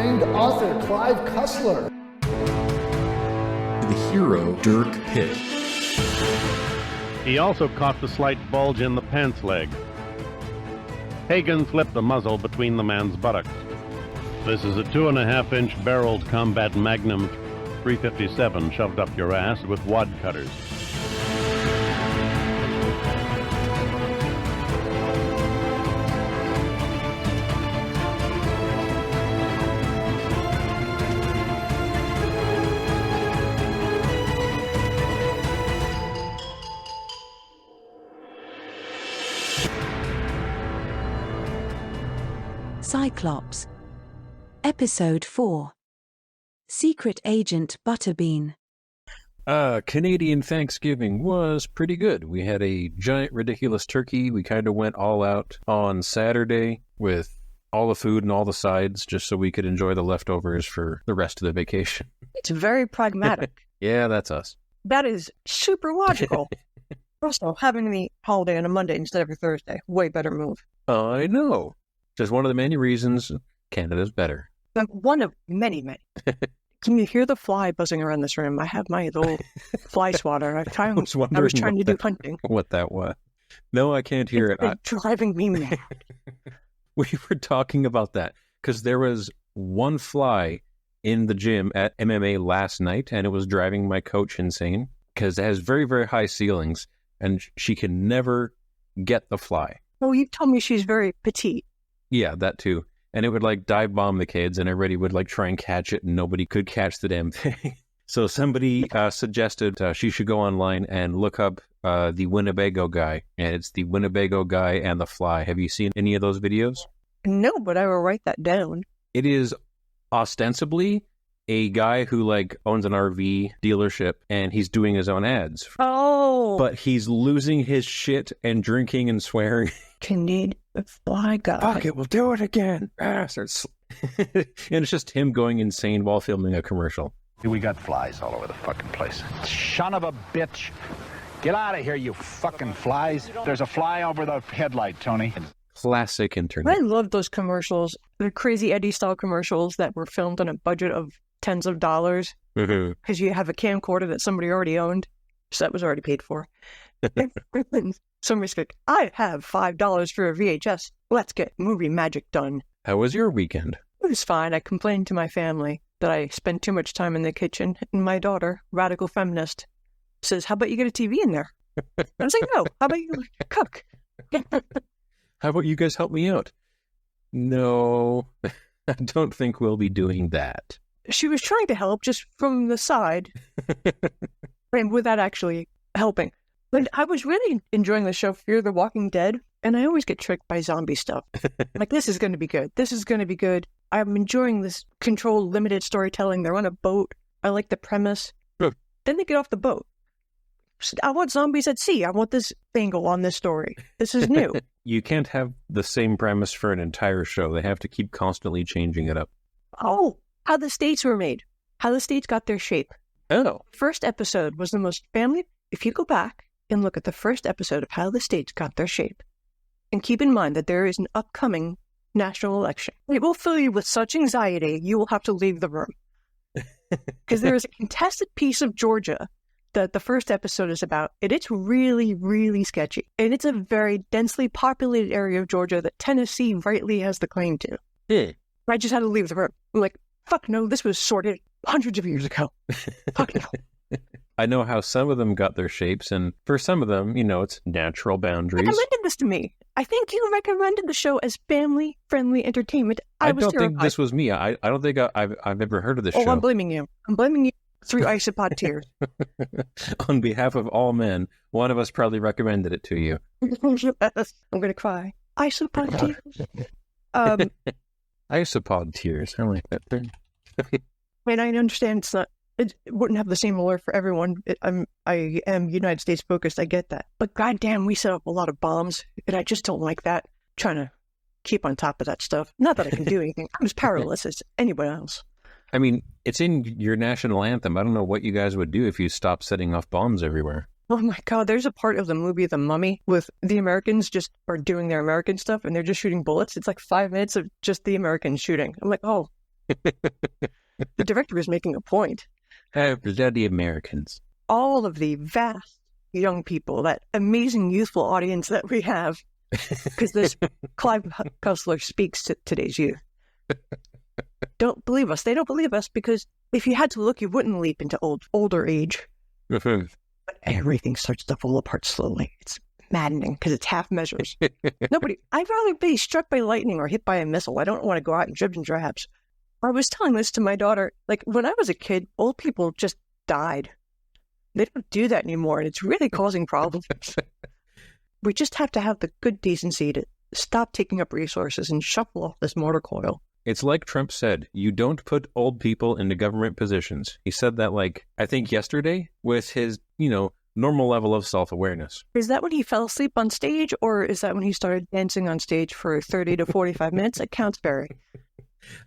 famed author Clive Cussler. The hero, Dirk Pitt. He also caught the slight bulge in the pants leg. Hagen slipped the muzzle between the man's buttocks. This is a 2.5-inch barreled combat Magnum 357 shoved up your ass with wad cutters. Cyclops. Episode 4. Secret Agent Butterbean. Canadian Thanksgiving was pretty good. We had a giant, ridiculous turkey. We kind of went all out on Saturday with all the food and all the sides just so we could enjoy the leftovers for the rest of the vacation. It's very pragmatic. Yeah, that's us. That is super logical. Also, having the holiday on a Monday instead of a Thursday, way better move. I know. Just one of the many reasons Canada's better. One of many, many. Can you hear the fly buzzing around this room? I have my little fly swatter. I was trying to do hunting. What that was. No, I can't hear it's driving me mad. We were talking about that because there was one fly in the gym at MMA last night, and it was driving my coach insane because it has very, very high ceilings, and she can never get the fly. Oh, you told me she's very petite. Yeah, that too. And it would like dive bomb the kids, and everybody would like try and catch it, and nobody could catch the damn thing. So somebody suggested she should go online and look up the Winnebago guy, and it's the Winnebago guy and the fly. Have you seen any of those videos? No, but I will write that down. It is ostensibly a guy who like owns an RV dealership, and he's doing his own ads. Oh, but he's losing his shit and drinking and swearing. Candide, the fly guy. Fuck it, we'll do it again. And it's just him going insane while filming a commercial. We got flies all over the fucking place. Son of a bitch. Get out of here, you fucking flies. There's a fly over the headlight, Tony. Classic internet. I love those commercials. The Crazy Eddie style commercials that were filmed on a budget of tens of dollars. Because you have a camcorder that somebody already owned. So that was already paid for. Somebody's like, I have $5 for a VHS. Let's get movie magic done. How was your weekend? It was fine. I complained to my family that I spend too much time in the kitchen. And my daughter, radical feminist, says, how about you get a TV in there? I was like, no. How about you cook? How about you guys help me out? No, I don't think we'll be doing that. She was trying to help just from the side and without actually helping. But I was really enjoying the show Fear the Walking Dead, and I always get tricked by zombie stuff. Like, this is going to be good. This is going to be good. I'm enjoying this controlled, limited storytelling. They're on a boat. I like the premise. Then they get off the boat. I want zombies at sea. I want this angle on this story. This is new. You can't have the same premise for an entire show. They have to keep constantly changing it up. Oh, how the states were made. How the states got their shape. Oh. First episode was the most family... If you go back and look at the first episode of how the states got their shape, and keep in mind that there is an upcoming national election, it will fill you with such anxiety, you will have to leave the room. Because there is a contested piece of Georgia that the first episode is about, and it's really, really sketchy. And it's a very densely populated area of Georgia that Tennessee rightly has the claim to. I just had to leave the room. I'm like, fuck no, this was sorted hundreds of years ago. Fuck no. I know how some of them got their shapes, and for some of them, you know, it's natural boundaries. You recommended this to me. I think you recommended the show as family-friendly entertainment. I don't think this was me. I don't think I've ever heard of this show. Oh, I'm blaming you. I'm blaming you through isopod tears. On behalf of all men, one of us probably recommended it to you. Yes. I'm going to cry. Isopod tears. Isopod tears. I like that thing. And I understand it wouldn't have the same allure for everyone. I am United States focused. I get that. But goddamn, we set up a lot of bombs, and I just don't like that. Trying to keep on top of that stuff. Not that I can do anything. I'm as powerless as anyone else. I mean, it's in your national anthem. I don't know what you guys would do if you stopped setting off bombs everywhere. Oh my God, there's a part of the movie The Mummy with the Americans just are doing their American stuff and they're just shooting bullets. It's like 5 minutes of just the Americans shooting. I'm like, oh, The director is making a point. They're the Americans. All of the vast young people, that amazing youthful audience that we have, because this Clive Cussler speaks to today's youth. Don't believe us. They don't believe us because if you had to look, you wouldn't leap into older age. But everything starts to fall apart slowly. It's maddening because it's half measures. I'd rather be struck by lightning or hit by a missile. I don't want to go out in dribs and drabs. I was telling this to my daughter, like when I was a kid, old people just died. They don't do that anymore, and it's really causing problems. We just have to have the good decency to stop taking up resources and shuffle off this mortar coil. It's like Trump said, you don't put old people into government positions. He said that, like, I think yesterday with his, normal level of self-awareness. Is that when he fell asleep on stage, or is that when he started dancing on stage for 30 to 45 minutes? It counts, Barry.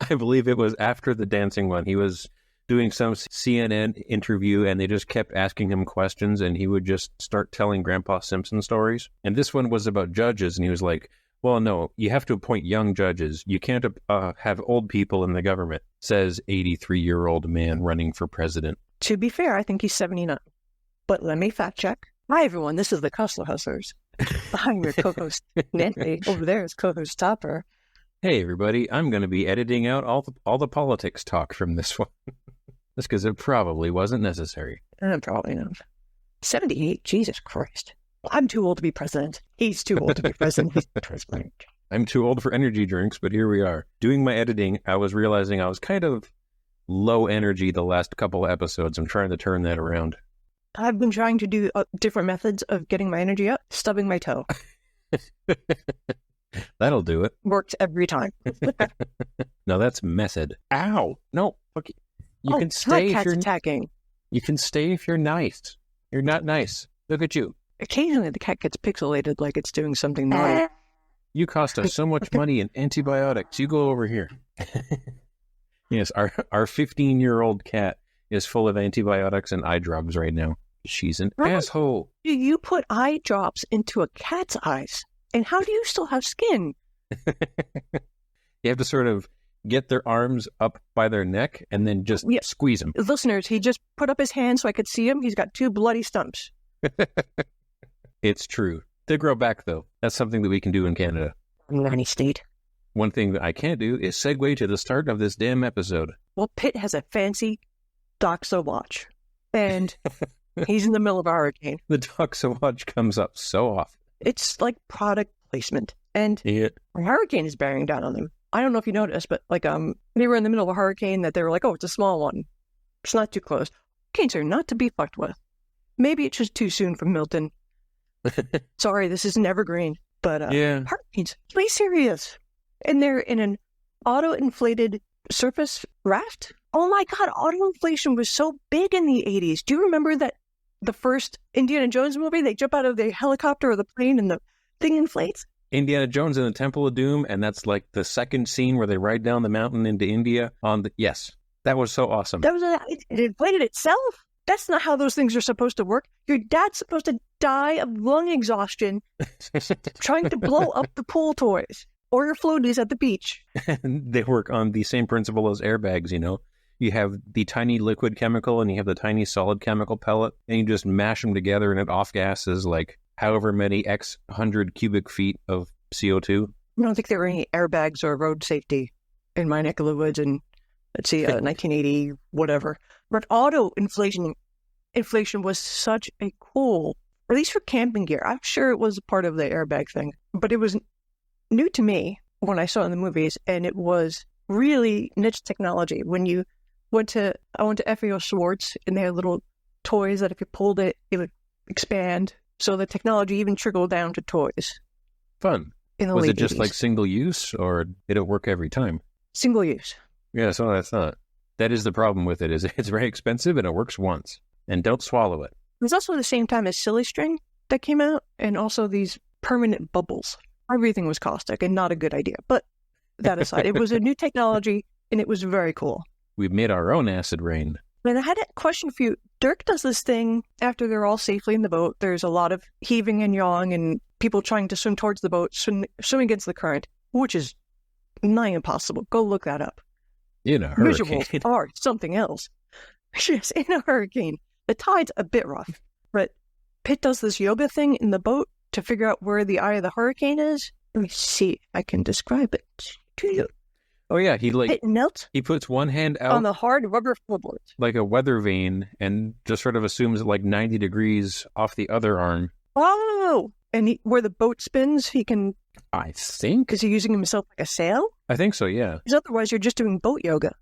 I believe it was after the dancing one. He was doing some CNN interview, and they just kept asking him questions, and he would just start telling Grandpa Simpson stories. And this one was about judges, and he was like, well, no, you have to appoint young judges. You can't have old people in the government, says 83-year-old man running for president. To be fair, I think he's 79. But let me fact check. Hi, everyone. This is the Cussler Hustlers. I'm your co-host, Nancy. Over there is co-host Topper. Hey, everybody. I'm going to be editing out all the politics talk from this one. That's because it probably wasn't necessary. Probably not. 78? Jesus Christ. I'm too old to be president. He's too old to be president. He's president. I'm too old for energy drinks, but here we are. Doing my editing, I was realizing I was kind of low energy the last couple of episodes. I'm trying to turn that around. I've been trying to do different methods of getting my energy up. Stubbing my toe. That'll do it. Works every time. No, that's method. Ow! No, okay. You can stay if you're attacking. You can stay if you're nice. You're not nice. Look at you. Occasionally, the cat gets pixelated like it's doing something naughty. You cost us so much money in antibiotics. You go over here. Yes, our 15-year-old cat is full of antibiotics and eye drops right now. She's an asshole. Do you put eye drops into a cat's eyes? And how do you still have skin? You have to sort of get their arms up by their neck and then just squeeze them. Listeners, he just put up his hand so I could see him. He's got 2 bloody stumps. It's true. They grow back, though. That's something that we can do in Canada. Nanny state. One thing that I can't do is segue to the start of this damn episode. Well, Pitt has a fancy Doxa watch, and he's in the middle of a hurricane. The Doxa watch comes up so often. It's like product placement, and a hurricane is bearing down on them. I don't know if you noticed, but they were in the middle of a hurricane that they were like, oh, it's a small one. It's not too close. Hurricanes are not to be fucked with. Maybe it's just too soon for Milton. Sorry, this is an evergreen, but hurricanes, play serious. And they're in an auto-inflated surface raft. Oh my God, auto-inflation was so big in the 80s. Do you remember that the first Indiana Jones movie, they jump out of the helicopter or the plane and the thing inflates? Indiana Jones and the Temple of Doom, and that's like the second scene where they ride down the mountain into India yes, that was so awesome. It inflated itself? That's not how those things are supposed to work. Your dad's supposed to die of lung exhaustion trying to blow up the pool toys or your floaties at the beach. They work on the same principle as airbags, You have the tiny liquid chemical and you have the tiny solid chemical pellet, and you just mash them together and it off-gasses like however many X 100 cubic feet of CO2. I don't think there were any airbags or road safety in my neck of the woods in, 1980, whatever. But inflation was such a cool, at least for camping gear. I'm sure it was a part of the airbag thing, but it was new to me when I saw it in the movies, and it was really niche technology. When I went to FAO Schwartz, and they had little toys that if you pulled it, it would expand. So the technology even trickled down to toys. Fun. Was it just 80s. Like single use, or did it work every time? Single use. Yeah, so I thought. That is the problem with it, is it's very expensive and it works once. And don't swallow it. It was also the same time as Silly String that came out, and also these permanent bubbles. Everything was caustic and not a good idea. But that aside, it was a new technology, and it was very cool. We've made our own acid rain. And I had a question for you. Dirk does this thing after they're all safely in the boat. There's a lot of heaving and yawing and people trying to swim towards the boat, swim against the current, which is nigh impossible. Go look that up. In a hurricane. Visuals are something else. Yes, in a hurricane. The tide's a bit rough, but Pitt does this yoga thing in the boat to figure out where the eye of the hurricane is. Let me see if I can describe it to you. Oh yeah, he Pitt knelt he puts one hand out on the hard rubber floorboards. like a weather vane and just sort of assumes like 90 degrees off the other arm. Oh! And where the boat spins, he can... I think? Because he's using himself like a sail? I think so, yeah. Because otherwise you're just doing boat yoga.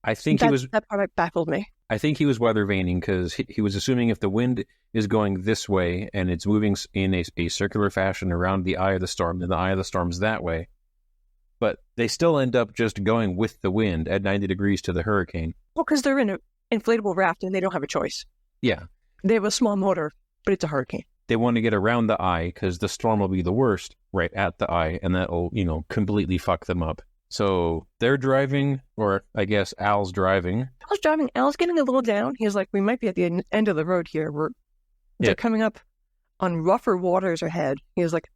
I think That part baffled me. I think he was weather vaning because he was assuming if the wind is going this way and it's moving in a circular fashion around the eye of the storm, then the eye of the storm's that way. But they still end up just going with the wind at 90 degrees to the hurricane. Well, because they're in an inflatable raft and they don't have a choice. Yeah. They have a small motor, but it's a hurricane. They want to get around the eye because the storm will be the worst right at the eye, and that'll, completely fuck them up. So they're driving, or I guess Al's driving. Al's getting a little down. He's like, we might be at the end of the road here. They're coming up on rougher waters ahead. He was like,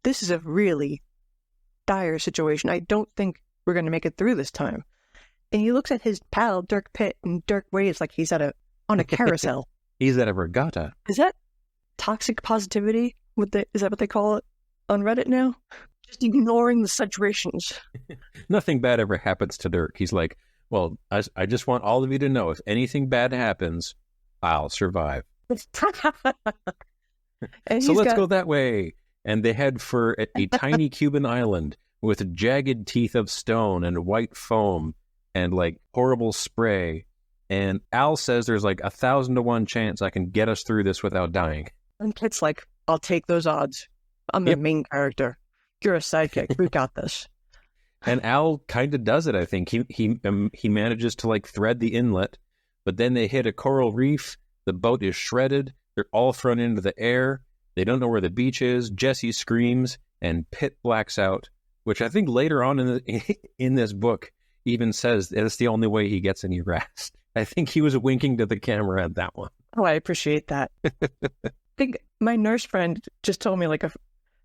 this is a really dire situation. I don't think we're going to make it through this time. And he looks at his pal, Dirk Pitt, and Dirk waves like he's on a carousel. He's at a regatta. Is that toxic positivity? Is that what they call it on Reddit now? Just ignoring the situations. Nothing bad ever happens to Dirk. He's like, well, I just want all of you to know, if anything bad happens, I'll survive. So let's go that way. And they head for a tiny Cuban island with jagged teeth of stone and white foam and like horrible spray. And Al says there's like 1,000 to 1 chance I can get us through this without dying. And Pitt's like, I'll take those odds. I'm the main character. You're a sidekick. We got this. And Al kind of does it, I think. He manages to like thread the inlet, but then they hit a coral reef. The boat is shredded. They're all thrown into the air. They don't know where the beach is. Jesse screams, and Pitt blacks out, which I think later on in this book even says that's the only way he gets any rest. I think he was winking to the camera at that one. Oh, I appreciate that. I think my nurse friend just told me, like,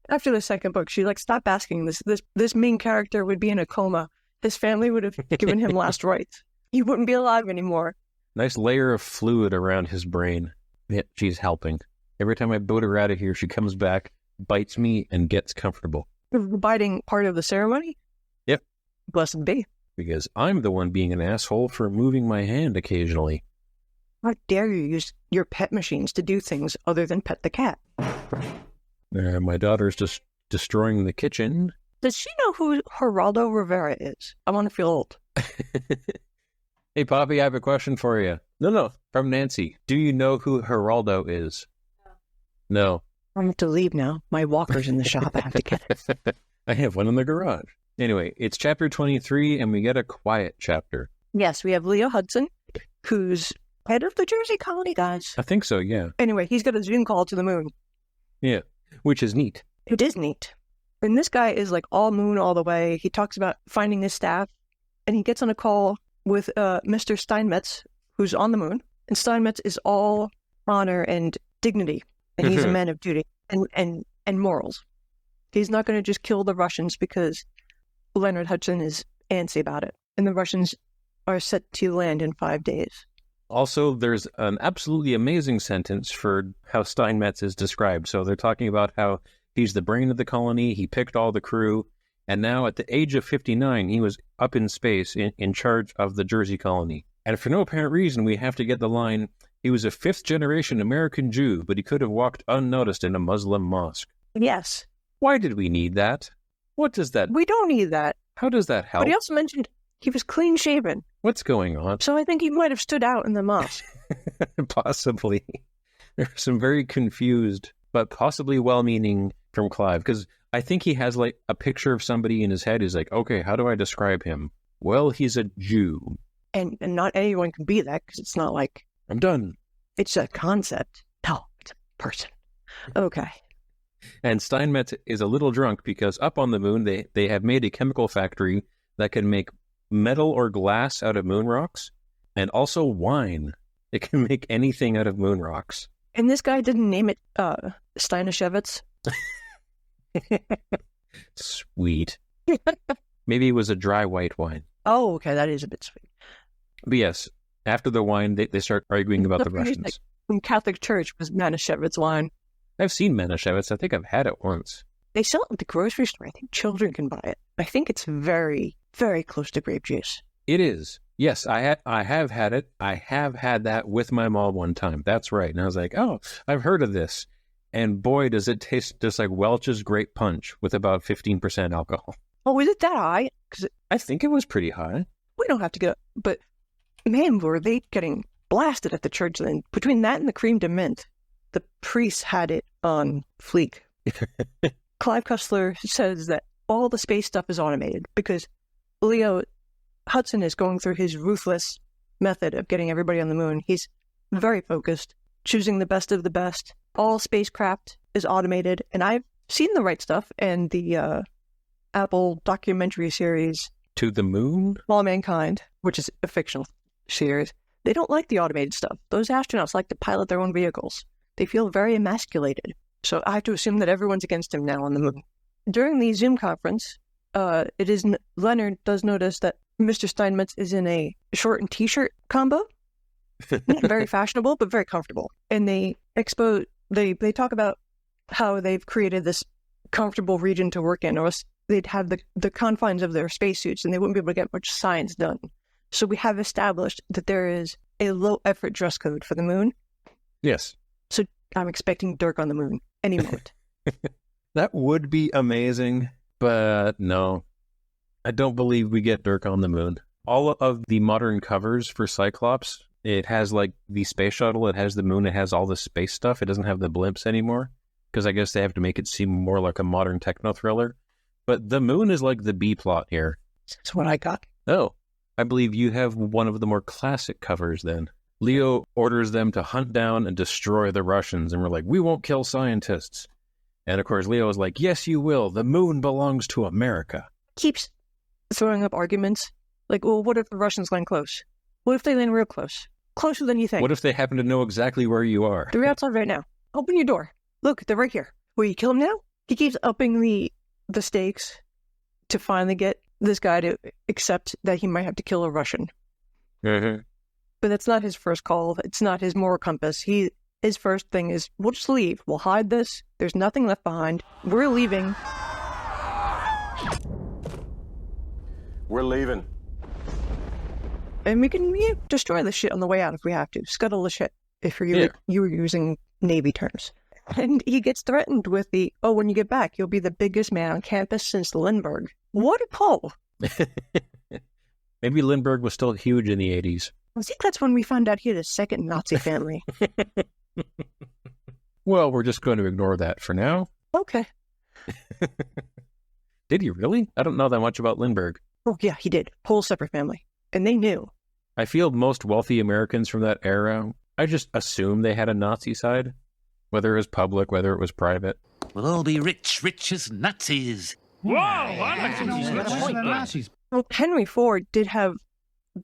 after the second book, she like, stop asking this main character would be in a coma. His family would have given him last rites. He wouldn't be alive anymore. Nice layer of fluid around his brain. Yeah, she's helping. Every time I boot her out of here, she comes back, bites me, and gets comfortable. The biting part of the ceremony? Yep. Blessed be. Because I'm the one being an asshole for moving my hand occasionally. How dare you use your pet machines to do things other than pet the cat? My daughter's just destroying the kitchen. Does she know who Geraldo Rivera is? I want to feel old. Hey, Poppy, I have a question for you. No, from Nancy. Do you know who Geraldo is? No. I have to leave now. My walker's in the shop. I have to get it. I have one in the garage. Anyway, it's chapter 23, and we get a quiet chapter. Yes, we have Leo Hudson, who's head of the Jersey colony, guys. I think so, yeah. Anyway, he's got a Zoom call to the moon. Yeah, which is neat. It is neat. And this guy is like all moon all the way. He talks about finding his staff, and he gets on a call with Mr. Steinmetz, who's on the moon. And Steinmetz is all honor and dignity, and he's a man of duty and morals. He's not going to just kill the Russians because Leonard Hudson is antsy about it. And the Russians are set to land in 5 days. Also, there's an absolutely amazing sentence for how Steinmetz is described. So they're talking about how he's the brain of the colony, he picked all the crew, and now at the age of 59, he was up in space in charge of the Jersey colony. And for no apparent reason, we have to get the line, he was a fifth-generation American Jew, but he could have walked unnoticed in a Muslim mosque. Yes. Why did we need that? What does that... We don't need that. How does that help? But he also mentioned he was clean-shaven. What's going on? So I think he might have stood out in the mosque. Possibly. There's some very confused, but possibly well-meaning from Clive, because I think he has like a picture of somebody in his head. He's like, okay, how do I describe him? Well, he's a Jew. And not anyone can be that, because it's not like... I'm done. It's a concept. No, it's a person. Okay. And Steinmetz is a little drunk because up on the moon, they have made a chemical factory that can make metal or glass out of moon rocks, and also wine. It can make anything out of moon rocks. And this guy didn't name it Steinashevitz? Sweet. Maybe it was a dry white wine. Oh, okay, that is a bit sweet. But yes, after the wine, they start arguing about the Russians. Like, in Catholic Church was Manischewitz wine. I've seen Manischewitz. I think I've had it once. They sell it at the grocery store. I think children can buy it. I think it's very, very close to grape juice. It is. Yes, I have had it. I have had that with my mom one time. That's right. And I was like, oh, I've heard of this. And boy, does it taste just like Welch's Grape Punch with about 15% alcohol. Oh, is it that high? Because I think it was pretty high. we don't have to get, but man, were they getting blasted at the church then. Between that and the cream de mint, the priests had it on fleek. Clive Cussler says that all the space stuff is automated because Leo Hudson is going through his ruthless method of getting everybody on the moon. He's very focused, choosing the best of the best. All spacecraft is automated, and I've seen The Right Stuff and the Apple documentary series To the Moon? All Mankind, which is a fictional series. They don't like the automated stuff. Those astronauts like to pilot their own vehicles. They feel very emasculated. So I have to assume that everyone's against him now on the moon. During the Zoom conference, Leonard does notice that Mr. Steinmetz is in a short and t-shirt combo. Not very fashionable, but very comfortable. And they talk about how they've created this comfortable region to work in, or else they'd have the confines of their spacesuits and they wouldn't be able to get much science done. So we have established that there is a low-effort dress code for the moon. Yes. So I'm expecting Dirk on the moon any moment. That would be amazing, but no. I don't believe we get Dirk on the moon. All of the modern covers for Cyclops, it has like the space shuttle, it has the moon, it has all the space stuff. It doesn't have the blimps anymore, because I guess they have to make it seem more like a modern techno thriller. But the moon is like the B plot here. That's what I got. Oh, I believe you have one of the more classic covers then. Leo orders them to hunt down and destroy the Russians, and we're like, we won't kill scientists. And of course, Leo is like, yes, you will. The moon belongs to America. Keeps throwing up arguments. Like, well, what if the Russians land close? What if they land real close? Closer than you think. What if they happen to know exactly where you are? They're outside right now. Open your door. Look, they're right here. Will you kill them now? He keeps upping the stakes to finally get this guy to accept that he might have to kill a Russian. Mm-hmm. But that's not his first call. It's not his moral compass. His first thing is, we'll just leave. We'll hide this. There's nothing left behind. We're leaving. We're leaving. And we can destroy the shit on the way out if we have to. Scuttle the shit, if you were using Navy terms. And he gets threatened with when you get back, you'll be the biggest man on campus since Lindbergh. What a pull. Maybe Lindbergh was still huge in the 80s. I think that's when we found out he had a second Nazi family. Well, we're just going to ignore that for now. Okay. Did he really? I don't know that much about Lindbergh. Oh, yeah, he did. Whole separate family. And they knew. I feel most wealthy Americans from that era, I just assume they had a Nazi side. Whether it was public, whether it was private. We'll all be rich as Nazis. Whoa! Nazis. Well, Henry Ford did have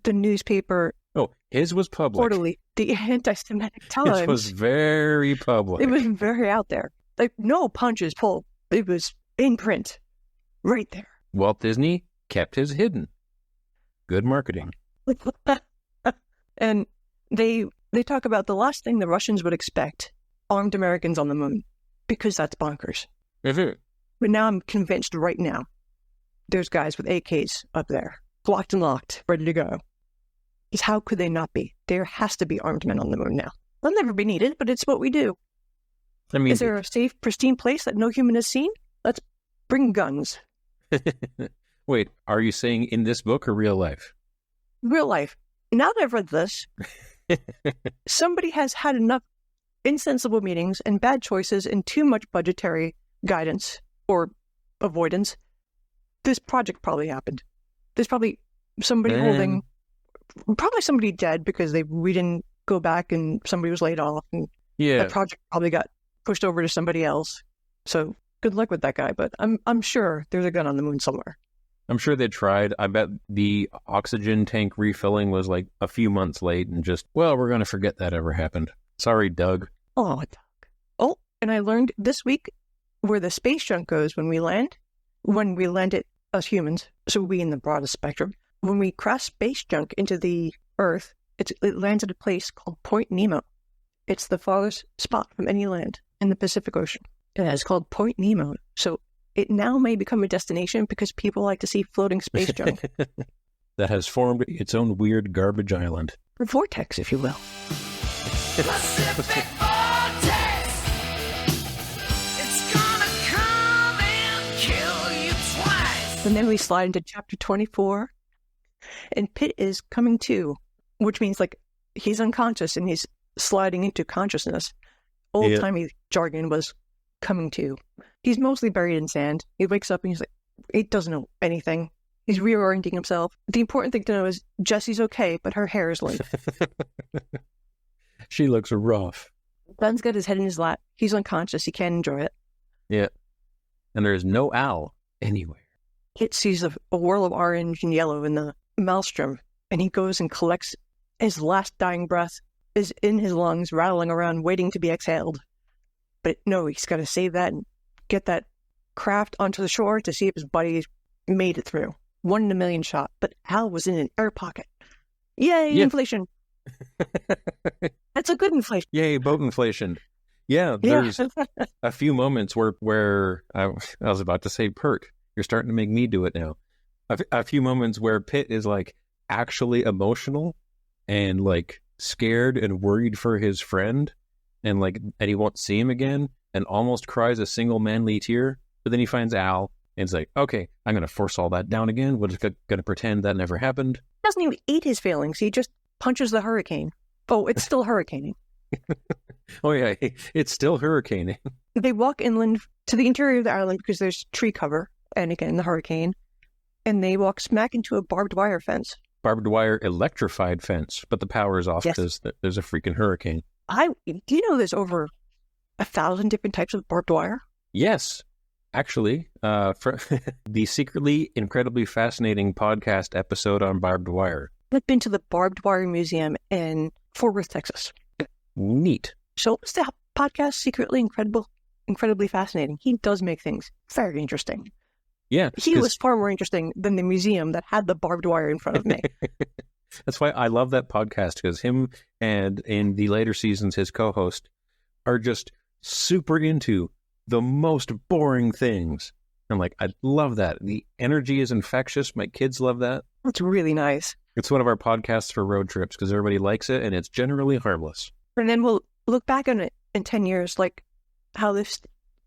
the newspaper. Oh, his was public. Quarterly, the Anti-Semitic Times. His was very public. It was very out there. Like, no punches pulled. It was in print. Right there. Walt Disney kept his hidden. Good marketing. And they talk about the last thing the Russians would expect, armed Americans on the moon, because that's bonkers. Mm-hmm. But now I'm convinced right now, there's guys with AKs up there, locked and locked, ready to go. Because how could they not be? There has to be armed men on the moon now. They'll never be needed, but it's what we do. I mean, is there a safe, pristine place that no human has seen? Let's bring guns. Wait, are you saying in this book or real life? Real life. Now that I've read this, somebody has had enough insensible meetings and bad choices and too much budgetary guidance or avoidance. This project probably happened. There's probably somebody probably somebody dead because we didn't go back and somebody was laid off and that project probably got pushed over to somebody else. So good luck with that guy, but I'm sure there's a gun on the moon somewhere. I'm sure they tried. I bet the oxygen tank refilling was like a few months late and we're going to forget that ever happened. Sorry, Doug. Oh, Doug. Oh, and I learned this week where the space junk goes when we land. When we land it us humans, so we in the broadest spectrum, when we crash space junk into the Earth, it lands at a place called Point Nemo. It's the farthest spot from any land in the Pacific Ocean. And it's called Point Nemo. So it now may become a destination because people like to see floating space junk. That has formed its own weird garbage island. A vortex, if you will. Pacific vortex. It's gonna come and kill you twice. And then we slide into chapter 24. And Pitt is coming to, which means like he's unconscious and he's sliding into consciousness. Old-timey jargon was coming to. He's mostly buried in sand. He wakes up and he's like, he doesn't know anything. He's reorienting himself. The important thing to know is Jessie's okay, but her hair is limp. She looks rough. Ben's got his head in his lap. He's unconscious. He can't enjoy it. Yeah. And there's no owl anywhere. Kit sees a whirl of orange and yellow in the maelstrom, and he goes and collects his last dying breath is in his lungs, rattling around, waiting to be exhaled. But no, he's got to save that and get that craft onto the shore to see if his buddy made it through. 1 in a million shot, but Al was in an air pocket. Yay, inflation. That's a good inflation. Yay, boat inflation. Yeah, there's a few moments where I was about to say perk. You're starting to make me do it now. A few moments where Pitt is like actually emotional and like scared and worried for his friend and he won't see him again and almost cries a single manly tear. But then he finds Al and it's like, okay, I'm going to force all that down again. We're just going to pretend that never happened. He doesn't even eat his feelings. He just punches the hurricane. Oh, it's still hurricaning. Oh, yeah, it's still hurricaning. They walk inland to the interior of the island because there's tree cover, and again, the hurricane, and they walk smack into a barbed wire fence. Barbed wire electrified fence, but the power is off because there's a freaking hurricane. Do you know there's over 1,000 different types of barbed wire? Yes. Actually, for the secretly incredibly fascinating podcast episode on barbed wire. I've been to the Barbed Wire Museum in Fort Worth, Texas. Neat. So it's the podcast secretly incredibly fascinating. He does make things very interesting. Yeah. He was far more interesting than the museum that had the barbed wire in front of me. That's why I love that podcast, because him and in the later seasons, his co-host are just super into the most boring things. I'm like, I love that. The energy is infectious. My kids love that. It's really nice. It's one of our podcasts for road trips because everybody likes it and it's generally harmless. And then we'll look back on it in 10 years, like how the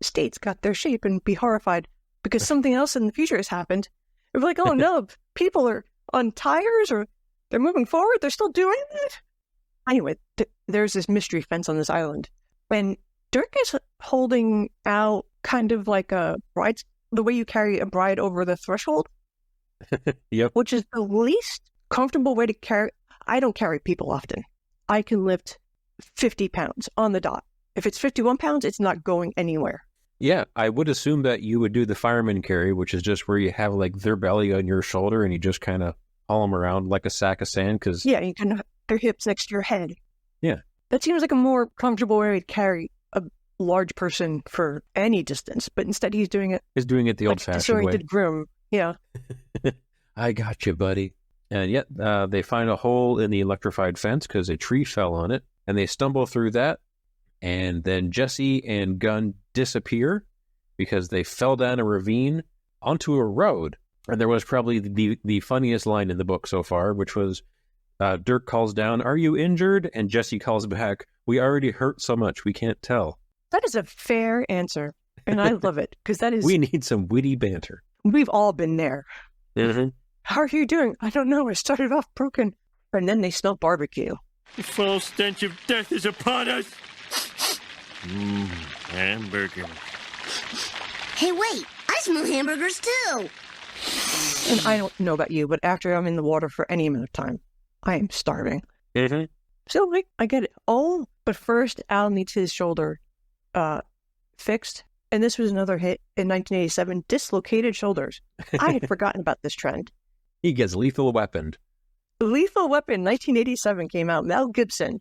states got their shape and be horrified because something else in the future has happened. We're like, oh no, people are on tires or they're moving forward. They're still doing it. Anyway, there's this mystery fence on this island. And Dirk is holding out kind of like a bride, the way you carry a bride over the threshold. Yep. Which is the least comfortable way to carry. I don't carry people often. I can lift 50 pounds on the dot. If it's 51 pounds, it's not going anywhere. Yeah, I would assume that you would do the fireman carry, which is just where you have like their belly on your shoulder and you just kind of haul them around like a sack of sand. Yeah, you kind of their hips next to your head. Yeah. That seems like a more comfortable way to carry a large person for any distance, but instead he's doing it. He's doing it the old-fashioned way. Groom. Yeah. I got you, buddy. And yet they find a hole in the electrified fence because a tree fell on it, and they stumble through that. And then Jessie and Gunn disappear because they fell down a ravine onto a road. And there was probably the funniest line in the book so far, which was Dirk calls down, "Are you injured?" And Jessie calls back, "We already hurt so much, we can't tell." That is a fair answer. And I love it because that is... We need some witty banter. We've all been there. Mm-hmm. How are you doing? I don't know. I started off broken. And then they smell barbecue. The foul stench of death is upon us. Hamburger. Hey, wait! I smell hamburgers too! And I don't know about you, but after I'm in the water for any amount of time, I am starving. Mm-hmm. So I get it. Oh, but first Al needs his shoulder fixed. And this was another hit in 1987, dislocated shoulders. I had forgotten about this trend. He gets lethal weaponed. Lethal Weapon, 1987 came out. Mel Gibson.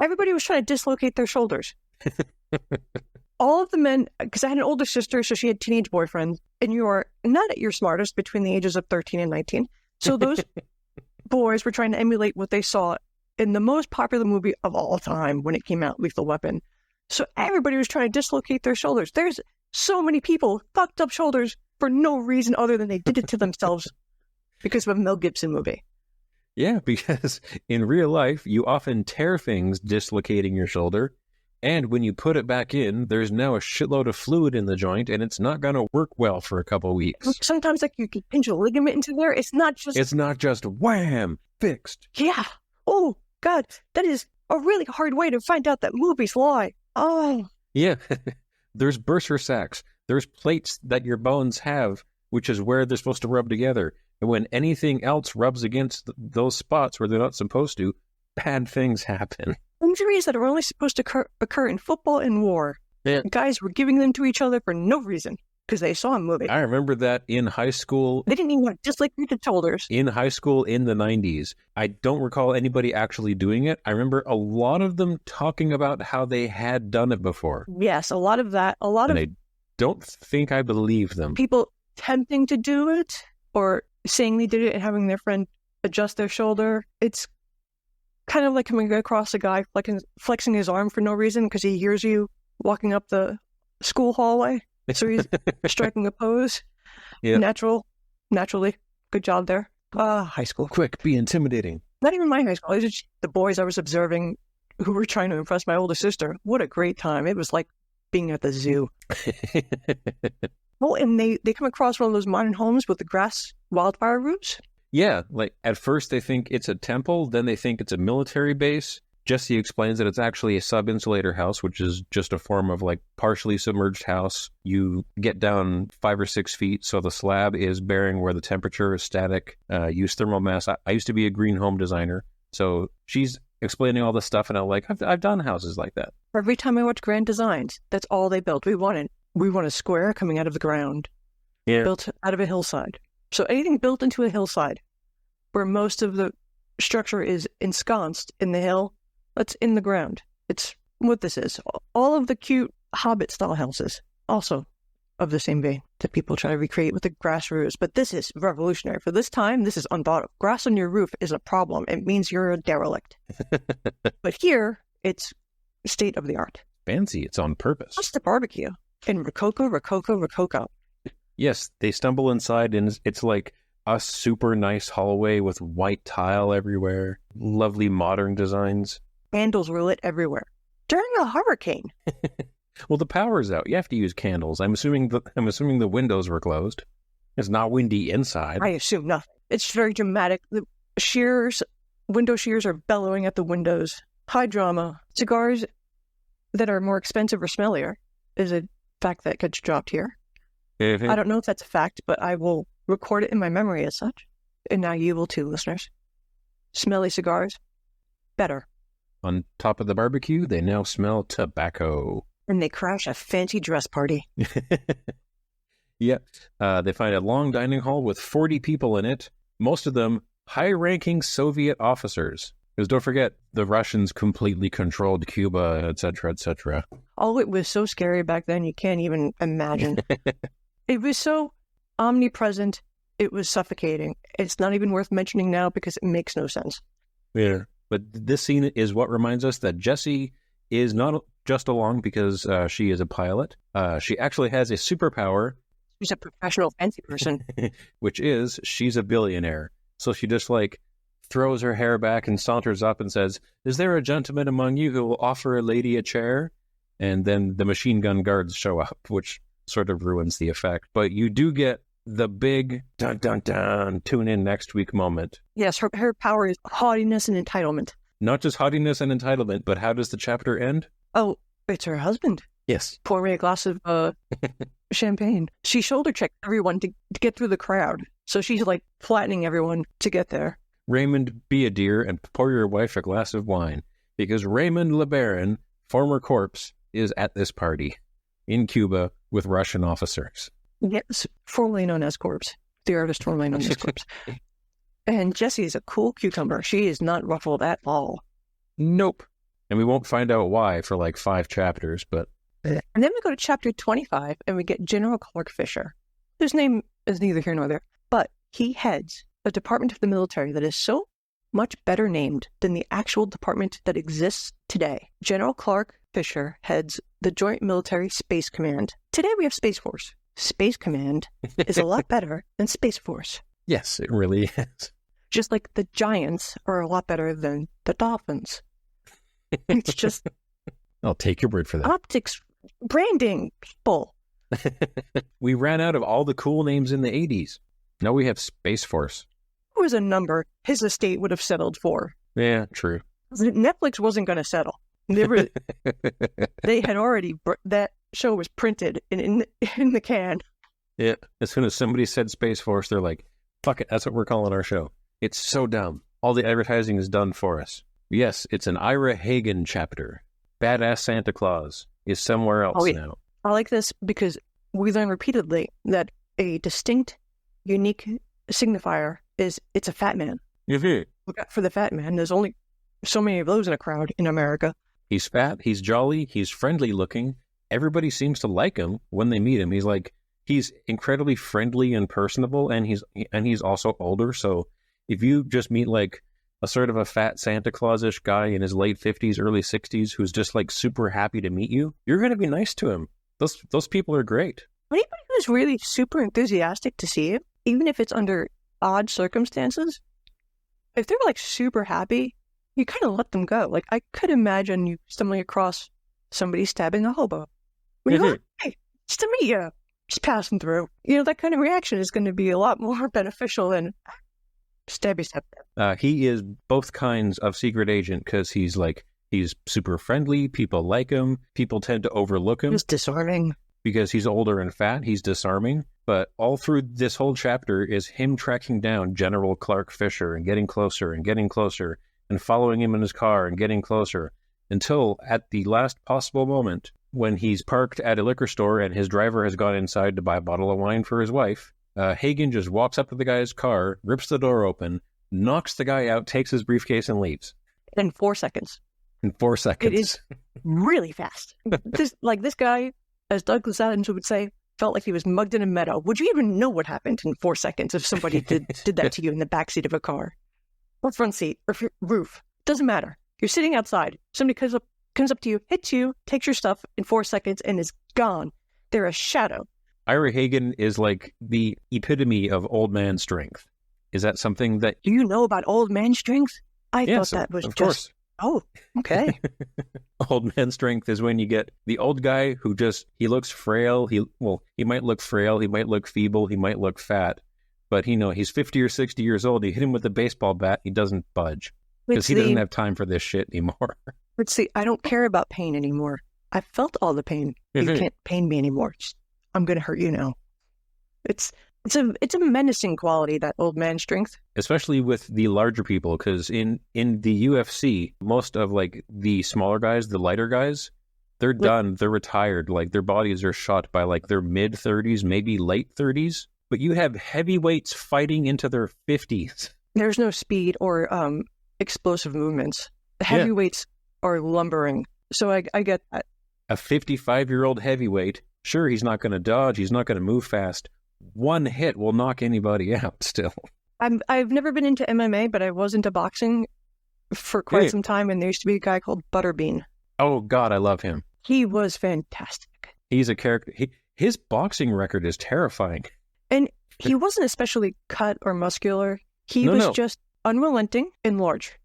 Everybody was trying to dislocate their shoulders. all of the men, because I had an older sister, so she had teenage boyfriends, and you are not at your smartest between the ages of 13 and 19. So those boys were trying to emulate what they saw in the most popular movie of all time when it came out, Lethal Weapon. So everybody was trying to dislocate their shoulders. There's so many people with fucked up shoulders for no reason other than they did it to themselves because of a Mel Gibson movie. Yeah, because in real life, you often tear things dislocating your shoulder, and when you put it back in, there's now a shitload of fluid in the joint, and it's not going to work well for a couple weeks. Sometimes, like, you can pinch a ligament into there. It's not just wham, fixed. Yeah. Oh, God, that is a really hard way to find out that movies lie. Oh. Yeah. There's bursa sacs. There's plates that your bones have, which is where they're supposed to rub together. And when anything else rubs against those spots where they're not supposed to, bad things happen. Injuries that are only supposed to occur in football and war. Yeah. Guys were giving them to each other for no reason because they saw a movie. I remember that in high school. They didn't even have dislocated shoulders. In high school in the 90s. I don't recall anybody actually doing it. I remember a lot of them talking about how they had done it before. Yes, a lot of that. And I don't think I believe them. People attempting to do it or saying they did it and having their friend adjust their shoulder. It's kind of like coming across a guy flexing his arm for no reason because he hears you walking up the school hallway. So he's striking a pose. Yeah. Naturally. Good job there. High school. Quick, be intimidating. Not even my high school. It was just the boys I was observing who were trying to impress my older sister. What a great time. It was like being at the zoo. Oh, and they come across one of those modern homes with the grass wildfire roofs. Yeah, like at first they think it's a temple, then they think it's a military base. Jesse explains that it's actually a sub-insulator house, which is just a form of like partially submerged house. You get down 5 or 6 feet, so the slab is bearing where the temperature is static. Use thermal mass. I used to be a green home designer, so she's explaining all this stuff, and I'm like, I've done houses like that. Every time I watch Grand Designs, that's all they built. We want a square coming out of the ground, built out of a hillside. So anything built into a hillside, where most of the structure is ensconced in the hill, that's in the ground. It's what this is. All of the cute Hobbit-style houses, also of the same vein, that people try to recreate with the grass roofs. But this is revolutionary. For this time, this is unthought of. Grass on your roof is a problem. It means you're a derelict. But here, it's state of the art. Fancy. It's on purpose. What's the barbecue? In Rococo. Yes, they stumble inside, and it's like a super nice hallway with white tile everywhere. Lovely modern designs. Candles were lit everywhere. During a hurricane. Well, the power's out. You have to use candles. I'm assuming the windows were closed. It's not windy inside. I assume nothing. It's very dramatic. The window shears are bellowing at the windows. High drama. Cigars that are more expensive or smellier is a fact that gets dropped here. I don't know if that's a fact, but I will record it in my memory as such. And now you will too, listeners. Smelly cigars. Better. On top of the barbecue, they now smell tobacco. And they crash a fancy dress party. Yeah. They find a long dining hall with 40 people in it. Most of them high-ranking Soviet officers. Because don't forget, the Russians completely controlled Cuba, etc., etc. Oh, it was so scary back then, you can't even imagine. It was so omnipresent, it was suffocating. It's not even worth mentioning now because it makes no sense. Yeah, but this scene is what reminds us that Jessie is not just along because she is a pilot. She actually has a superpower. She's a professional fancy person. Which is, she's a billionaire. So she just throws her hair back and saunters up and says, "Is there a gentleman among you who will offer a lady a chair?" And then the machine gun guards show up, which sort of ruins the effect. But you do get the big dun dun dun, tune in next week moment. Yes, her power is haughtiness and entitlement. Not just haughtiness and entitlement, but how does the chapter end? Oh, it's her husband. Yes. Pour me a glass of champagne. She shoulder checked everyone to get through the crowd. So she's flattening everyone to get there. Raymond, be a dear and pour your wife a glass of wine, because Raymond LeBaron, former corpse, is at this party in Cuba with Russian officers. Yes, formerly known as Corpse. The artist formerly known as Corpse. And Jessie is a cool cucumber. She is not ruffled at all. Nope. And we won't find out why for 5 chapters, but And then we go to chapter 25, and we get General Clark Fisher, whose name is neither here nor there, but he heads a department of the military that is so much better named than the actual department that exists today. General Clark Fisher heads the Joint Military Space Command. Today we have Space Force. Space Command is a lot better than Space Force. Yes, it really is. Just like the Giants are a lot better than the Dolphins. It's just... I'll take your word for that. Optics, branding, people. We ran out of all the cool names in the 80s. Now we have Space Force. It was a number his estate would have settled for. Yeah, true. Netflix wasn't going to settle. They had already... that show was printed in the can. Yeah. As soon as somebody said Space Force, they're like, fuck it, that's what we're calling our show. It's so dumb. All the advertising is done for us. Yes, it's an Ira Hagen chapter. Badass Santa Claus is somewhere else now. I like this because we learn repeatedly that a distinct, unique signifier is it's a fat man. Mm-hmm. Look out for the fat man. There's only so many of those in a crowd in America. He's fat, he's jolly, he's friendly looking. Everybody seems to like him when they meet him. He's incredibly friendly and personable, and he's also older. So if you just meet like a sort of a fat Santa Claus-ish guy in his late 50s, early 60s, who's just like super happy to meet you, you're going to be nice to him. Those people are great. Anybody who's really super enthusiastic to see you, even if it's under odd circumstances, if they're like super happy, you kind of let them go. Like I could imagine you stumbling across somebody stabbing a hobo. When you're like, hey, just to meet you, just passing through. You know, that kind of reaction is going to be a lot more beneficial than stabby stab. He is both kinds of secret agent because he's super friendly. People like him. People tend to overlook him. He's disarming. Because he's older and fat, he's disarming. But all through this whole chapter is him tracking down General Clark Fisher and getting closer and following him in his car and getting closer until at the last possible moment when he's parked at a liquor store and his driver has gone inside to buy a bottle of wine for his wife. Hagen just walks up to the guy's car, rips the door open, knocks the guy out, takes his briefcase, and leaves. In 4 seconds. In 4 seconds. It is really fast. This guy, as Douglas Adams would say, felt like he was mugged in a meadow. Would you even know what happened in 4 seconds if somebody did that to you in the backseat of a car? Or front seat, or roof. Doesn't matter. You're sitting outside. Somebody comes up to you, hits you, takes your stuff in 4 seconds, and is gone. They're a shadow. Ira Hagen is like the epitome of old man strength. Is that something that... Do you know about old man strength? I thought that was of just... Course. Oh, okay. Old man strength is when you get the old guy who he looks frail. He might look frail. He might look feeble. He might look fat. But he's 50 or 60 years old. You hit him with a baseball bat, he doesn't budge. Because he doesn't have time for this shit anymore. But see, I don't care about pain anymore. I felt all the pain. You can't pain me anymore. I'm going to hurt you now. It's a menacing quality, that old man strength. Especially with the larger people, because in the UFC, most of like the smaller guys, the lighter guys, they're done. They're retired. Like their bodies are shot by like their mid-30s, maybe late 30s. But you have heavyweights fighting into their 50s. There's no speed or explosive movements. The heavyweights are lumbering. So I get that. A 55-year-old heavyweight, sure, he's not going to dodge. He's not going to move fast. One hit will knock anybody out still. I've never been into MMA, but I was into boxing for quite some time, and there used to be a guy called Butterbean. Oh, God, I love him. He was fantastic. He's a character. His boxing record is terrifying. And he wasn't especially cut or muscular. He was just unrelenting and large.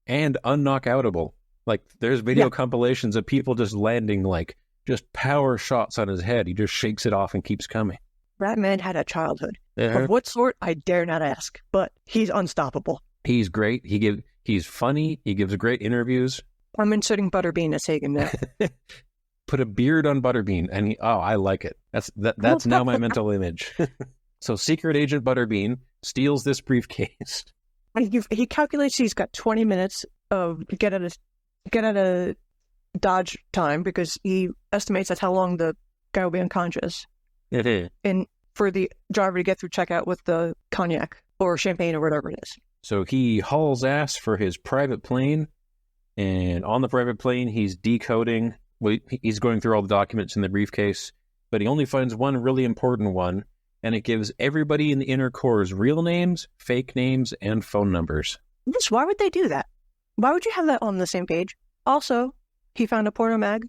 And unknockoutable. Like, there's video compilations of people just landing, like, just power shots on his head. He just shakes it off and keeps coming. That man had a childhood. Of what sort, I dare not ask. But he's unstoppable. He's great. He's funny. He gives great interviews. I'm inserting Butterbean as Hagen now. Put a beard on Butterbean, and I like it. That's now my mental image. So Secret Agent Butterbean steals this briefcase. He calculates he's got 20 minutes of get at a dodge time because he estimates that's how long the guy will be unconscious. And for the driver to get through checkout with the cognac or champagne or whatever it is. So he hauls ass for his private plane, and on the private plane he's decoding Well, he's going through all the documents in the briefcase, but he only finds one really important one, and it gives everybody in the inner core's real names, fake names, and phone numbers. Yes, why would they do that? Why would you have that on the same page? Also, he found a porno mag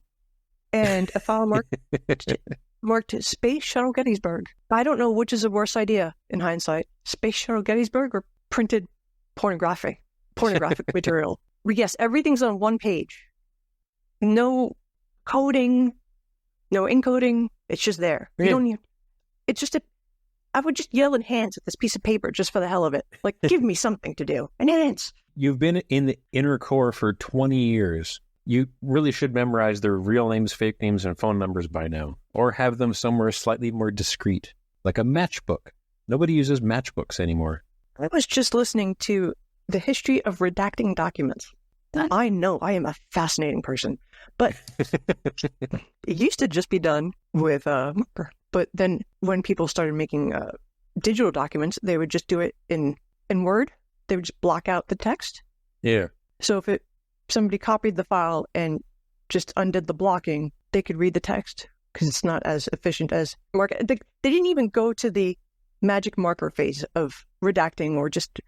and a file marked Space Shuttle Gettysburg. I don't know which is a worse idea in hindsight, Space Shuttle Gettysburg or printed pornographic material. Yes, everything's on one page. No coding, no encoding. It's just there. You don't need. It's just I would just yell enhance at this piece of paper just for the hell of it. Like, give me something to do. Enhance. You've been in the inner core for 20 years. You really should memorize their real names, fake names, and phone numbers by now. Or have them somewhere slightly more discreet, like a matchbook. Nobody uses matchbooks anymore. I was just listening to the history of redacting documents. I know I am a fascinating person, but it used to just be done with marker. But then when people started making digital documents, they would just do it in Word. They would just block out the text. Yeah. So if somebody copied the file and just undid the blocking, they could read the text because it's not as efficient as mark. They didn't even go to the magic marker phase of redacting or just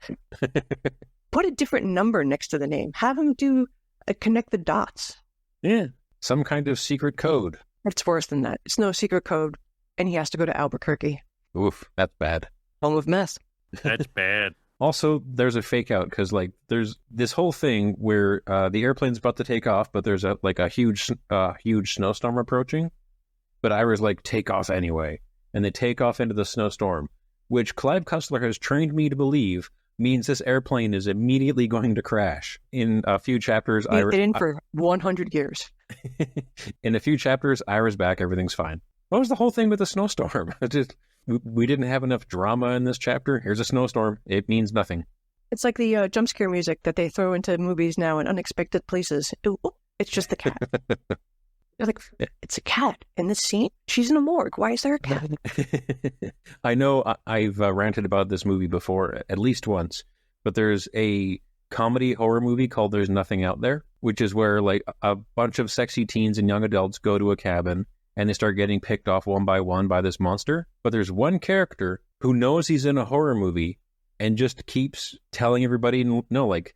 put a different number next to the name. Have them do connect the dots. Yeah. Some kind of secret code. It's worse than that. It's no secret code, and he has to go to Albuquerque. Oof, that's bad. Home of mess. That's bad. Also, there's a fake out because, like, there's this whole thing where the airplane's about to take off, but there's a huge snowstorm approaching. But Ira's like, take off anyway. And they take off into the snowstorm, which Clive Cussler has trained me to believe means this airplane is immediately going to crash. In a few chapters, Ira's in for 100 years. In a few chapters, Ira's back, everything's fine. What was the whole thing with the snowstorm? We didn't have enough drama in this chapter. Here's a snowstorm. It means nothing. It's like the jump scare music that they throw into movies now in unexpected places. Ooh, it's just the cat. They're like, it's a cat in this scene? She's in a morgue. Why is there a cat? I know I've ranted about this movie before, at least once, but there's a comedy horror movie called There's Nothing Out There, which is where like a bunch of sexy teens and young adults go to a cabin and they start getting picked off one by one by this monster. But there's one character who knows he's in a horror movie and just keeps telling everybody, no, like,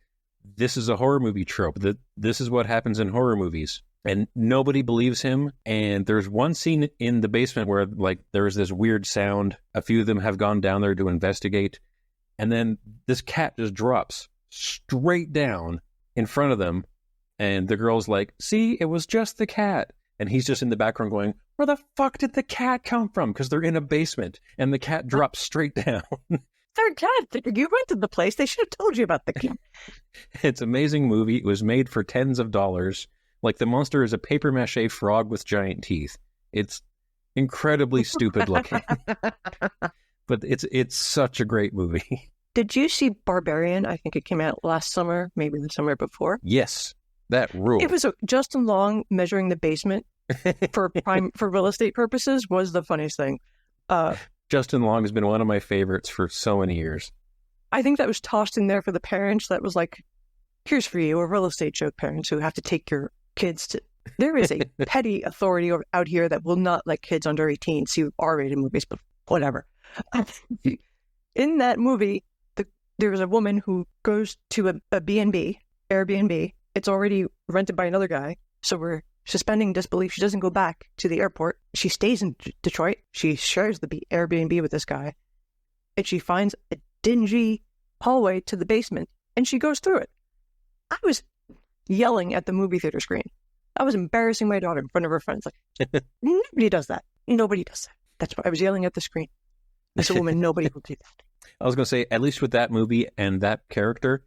this is a horror movie trope. This is what happens in horror movies. And nobody believes him. And there's one scene in the basement where, like, there's this weird sound. A few of them have gone down there to investigate. And then this cat just drops straight down in front of them. And the girl's like, see, it was just the cat. And he's just in the background going, where the fuck did the cat come from? Because they're in a basement. And the cat drops straight down. They're cat. You rented the place. They should have told you about the cat. It's an amazing movie. It was made for tens of dollars. Like, the monster is a papier-mâché frog with giant teeth. It's incredibly stupid looking. But it's such a great movie. Did you see Barbarian? I think it came out last summer, maybe the summer before. Yes, that ruled. It was Justin Long measuring the basement for real estate purposes was the funniest thing. Justin Long has been one of my favorites for so many years. I think that was tossed in there for the parents. That was like, here's for you, a real estate joke, parents who have to take your kids to. There is a petty authority out here that will not let kids under 18 see R-rated movies, but whatever. In that movie, there's a woman who goes to a B&B, Airbnb. It's already rented by another guy, so we're suspending disbelief. She doesn't go back to the airport. She stays in Detroit. She shares the Airbnb with this guy, and she finds a dingy hallway to the basement, and she goes through it. I was yelling at the movie theater screen. I was embarrassing my daughter in front of her friends. Like, nobody does that. Nobody does that. That's why I was yelling at the screen. As a woman, nobody will do that. I was going to say, at least with that movie and that character,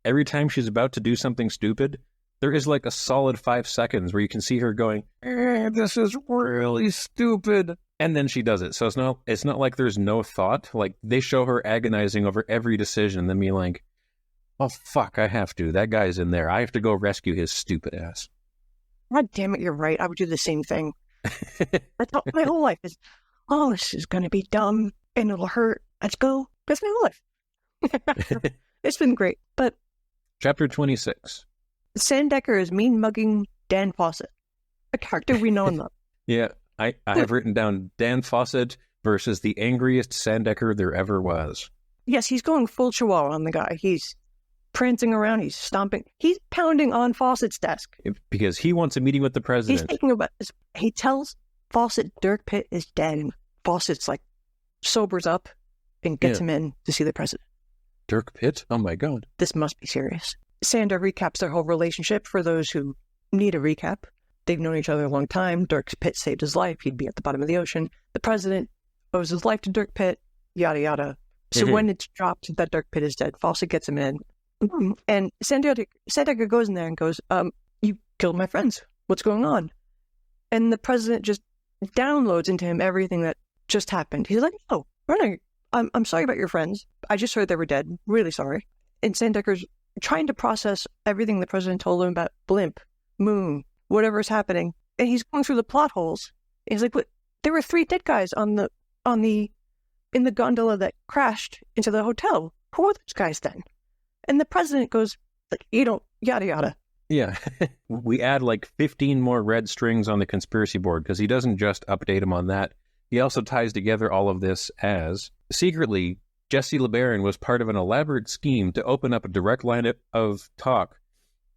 every time she's about to do something stupid, there is like a solid 5 seconds where you can see her going, this is really stupid. And then she does it. So it's not like there's no thought. Like, they show her agonizing over every decision and then being like, oh, fuck, I have to. That guy's in there. I have to go rescue his stupid ass. God damn it, you're right. I would do the same thing. That's all, my whole life is, oh, this is going to be dumb and it'll hurt. Let's go. That's my whole life. It's been great. But Chapter 26. Sandecker is mean-mugging Dan Fawcett. a character we know and love. Yeah, I have written down Dan Fawcett versus the angriest Sandecker there ever was. Yes, he's going full chihuahua on the guy. He's prancing around. He's stomping. He's pounding on Fawcett's desk. Because he wants a meeting with the president. He's thinking about this. He tells Fawcett Dirk Pitt is dead, and Fawcett's like sobers up and gets him in to see the president. Dirk Pitt? Oh my God. This must be serious. Sander recaps their whole relationship for those who need a recap. They've known each other a long time. Dirk Pitt saved his life. He'd be at the bottom of the ocean. The president owes his life to Dirk Pitt, yada, yada. So when it's dropped that Dirk Pitt is dead, Fawcett gets him in. And Sandecker goes in there and goes, you killed my friends. What's going on? And the president just downloads into him everything that just happened. He's like, oh, I'm sorry about your friends. I just heard they were dead. Really sorry. And Sandecker's trying to process everything the president told him about Blimp, Moon, whatever's happening. And he's going through the plot holes. And he's like, what? There were 3 dead guys in the gondola that crashed into the hotel. Who are those guys then? And the president goes, like, yada, yada. Yeah. We add like 15 more red strings on the conspiracy board because he doesn't just update him on that. He also ties together all of this as, secretly, Jesse LeBaron was part of an elaborate scheme to open up a direct line of talk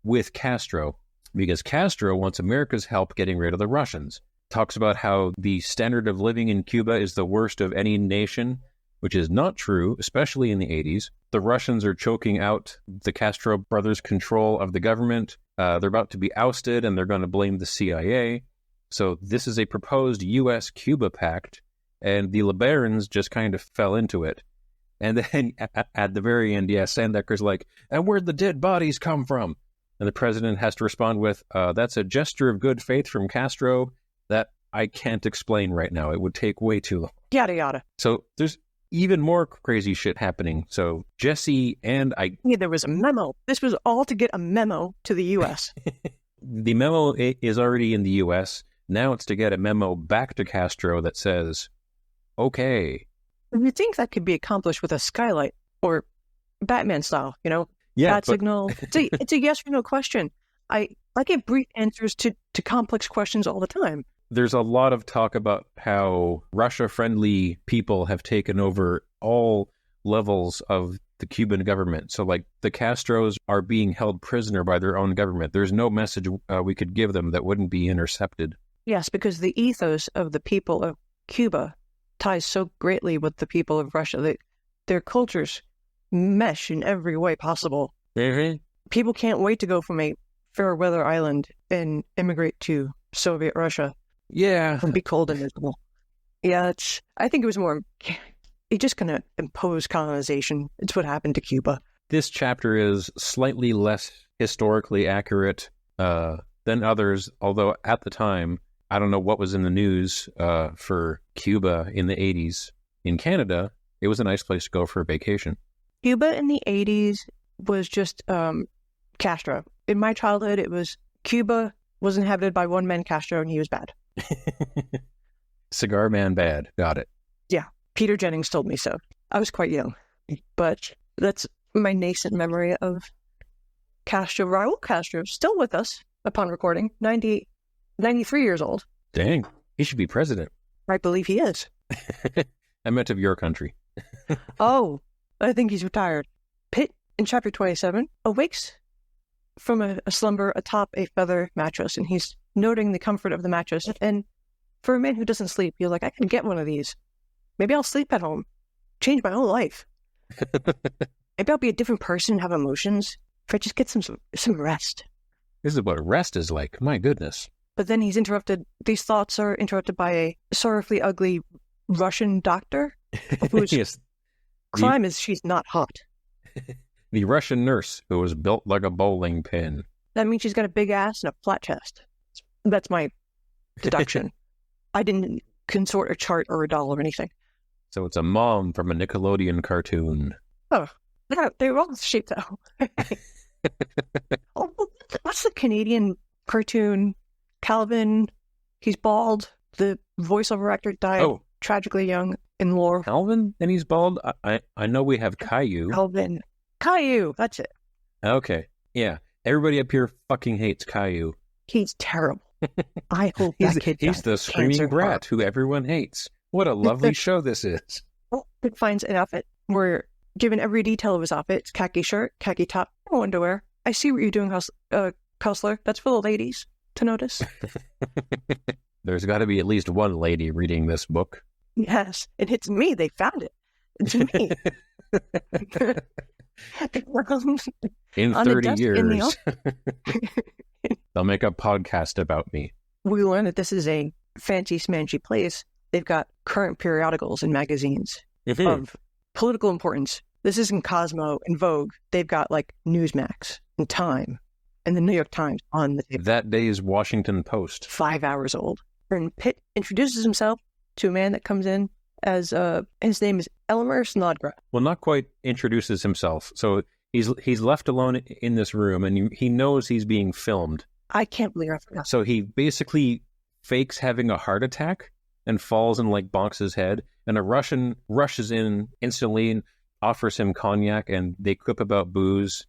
with Castro, because Castro wants America's help getting rid of the Russians. Talks about how the standard of living in Cuba is the worst of any nation, which is not true, especially in the 80s. The Russians are choking out the Castro brothers' control of the government. They're about to be ousted, and they're going to blame the CIA. So this is a proposed U.S.-Cuba pact, and the LeBarons just kind of fell into it. And then at the very end, Sandecker's like, and where'd the dead bodies come from? And the president has to respond with, that's a gesture of good faith from Castro that I can't explain right now. It would take way too long. Yada, yada. So there's even more crazy shit happening. So Jesse and there was a memo. This was all to get a memo to the U.S. The memo is already in the U.S. Now it's to get a memo back to Castro that says, okay. You'd think that could be accomplished with a skylight or Batman style, Yeah, bat signal. It's a yes or no question. I get brief answers to complex questions all the time. There's a lot of talk about how Russia-friendly people have taken over all levels of the Cuban government. So, like, the Castros are being held prisoner by their own government. There's no message we could give them that wouldn't be intercepted. Yes, because the ethos of the people of Cuba ties so greatly with the people of Russia that their cultures mesh in every way possible. Mm-hmm. People can't wait to go from a fair weather island and immigrate to Soviet Russia. Yeah. And be cold and miserable. Yeah, I think it was more, you're just going to impose colonization. It's what happened to Cuba. This chapter is slightly less historically accurate than others, although at the time, I don't know what was in the news for Cuba in the 80s. In Canada, it was a nice place to go for a vacation. Cuba in the 80s was just Castro. In my childhood, it was Cuba was inhabited by one man, Castro, and he was bad. Cigar man bad. Got it. Yeah. Peter Jennings told me so. I was quite young, but that's my nascent memory of Castro. Raul Castro, still with us upon recording, 93 years old. Dang. He should be president. I believe he is. I meant of your country. Oh, I think he's retired. Pitt, in chapter 27, awakes from a slumber atop a feather mattress, and he's noting the comfort of the mattress. And for a man who doesn't sleep, you're like, I can get one of these. Maybe I'll sleep at home. Change my whole life. Maybe I'll be a different person, have emotions, if I just get some rest. This is what rest is like. My goodness. But then he's interrupted. These thoughts are interrupted by a sorrowfully ugly Russian doctor whose yes. crime is she's not hot. The Russian nurse who was built like a bowling pin. That means she's got a big ass and a flat chest. That's my deduction. I didn't consort a chart or a doll or anything. So it's a mom from a Nickelodeon cartoon. Oh, they were all shaped though. Oh, what's the Canadian cartoon? Calvin, he's bald. The voiceover actor died tragically young in lore. Calvin? And he's bald? I know we have Caillou. Calvin. Caillou, that's it. Okay. Yeah. Everybody up here fucking hates Caillou. He's terrible. I hope He's, that kid he's the screaming brat who everyone hates. What a lovely show this is. Well, Pitt finds an outfit. We're given every detail of his outfit. It's khaki shirt, khaki top, no underwear. I see what you're doing, Cussler. That's for the ladies to notice. There's got to be at least one lady reading this book. Yes, and it's me. They found it. It's me. In 30 years, they'll make a podcast about me. We learn that this is a fancy smanchy place. They've got current periodicals and magazines of political importance. This isn't Cosmo and Vogue. They've got like Newsmax and Time and the New York Times on the table. That day's Washington Post. 5 hours old. And Pitt introduces himself to a man that comes in as, his name is Elmer Snodgrass. Well, not quite introduces himself. So he's left alone in this room, and he knows he's being filmed. I can't believe I forgot. So he basically fakes having a heart attack and falls and like bonks his head. And a Russian rushes in instantly and offers him cognac, and they quip about booze.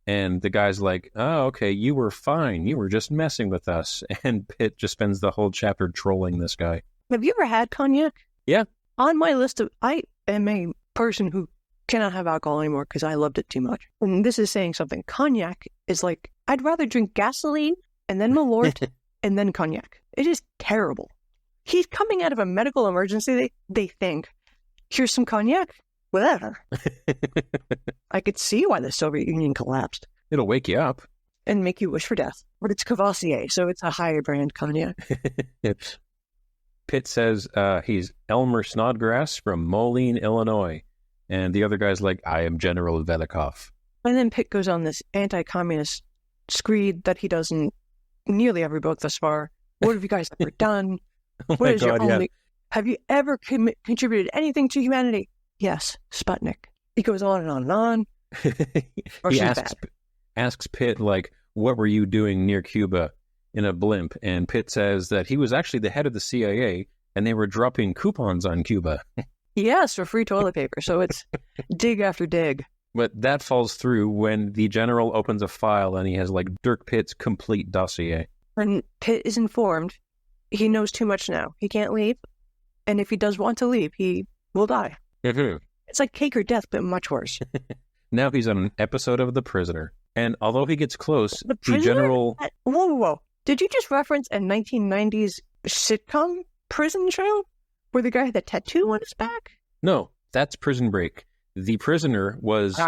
And the guy's like, oh, okay, you were fine. You were just messing with us. And Pitt just spends the whole chapter trolling this guy. Have you ever had cognac? Yeah. On my list of, I am a person who cannot have alcohol anymore because I loved it too much. And this is saying something. Cognac is like, I'd rather drink gasoline and then Malort and then cognac. It is terrible. He's coming out of a medical emergency. They think, here's some cognac. Whatever. I could see why the Soviet Union collapsed. It'll wake you up. And make you wish for death. But it's Cavassier, so it's a higher brand cognac. Pitt says he's Elmer Snodgrass from Moline, Illinois. And the other guy's like, I am General Velikov. And then Pitt goes on this anti-communist screed that he does in nearly every book thus far. What have you guys ever done? What is your only... Have you ever contributed anything to humanity? Yes, Sputnik. He goes on and on and on. He asks Pitt, like, what were you doing near Cuba in a blimp? And Pitt says that he was actually the head of the CIA, and they were dropping coupons on Cuba. Yes, for free toilet paper. So it's dig after dig. But that falls through when the general opens a file and he has, like, Dirk Pitt's complete dossier. And Pitt is informed he knows too much now. He can't leave. And if he does want to leave, he will die. It's like cake or death, but much worse. Now he's on an episode of The Prisoner. And although he gets close, the general... Whoa. Did you just reference a 1990s sitcom prison show where the guy had the tattoo on his back? No, that's Prison Break. The Prisoner was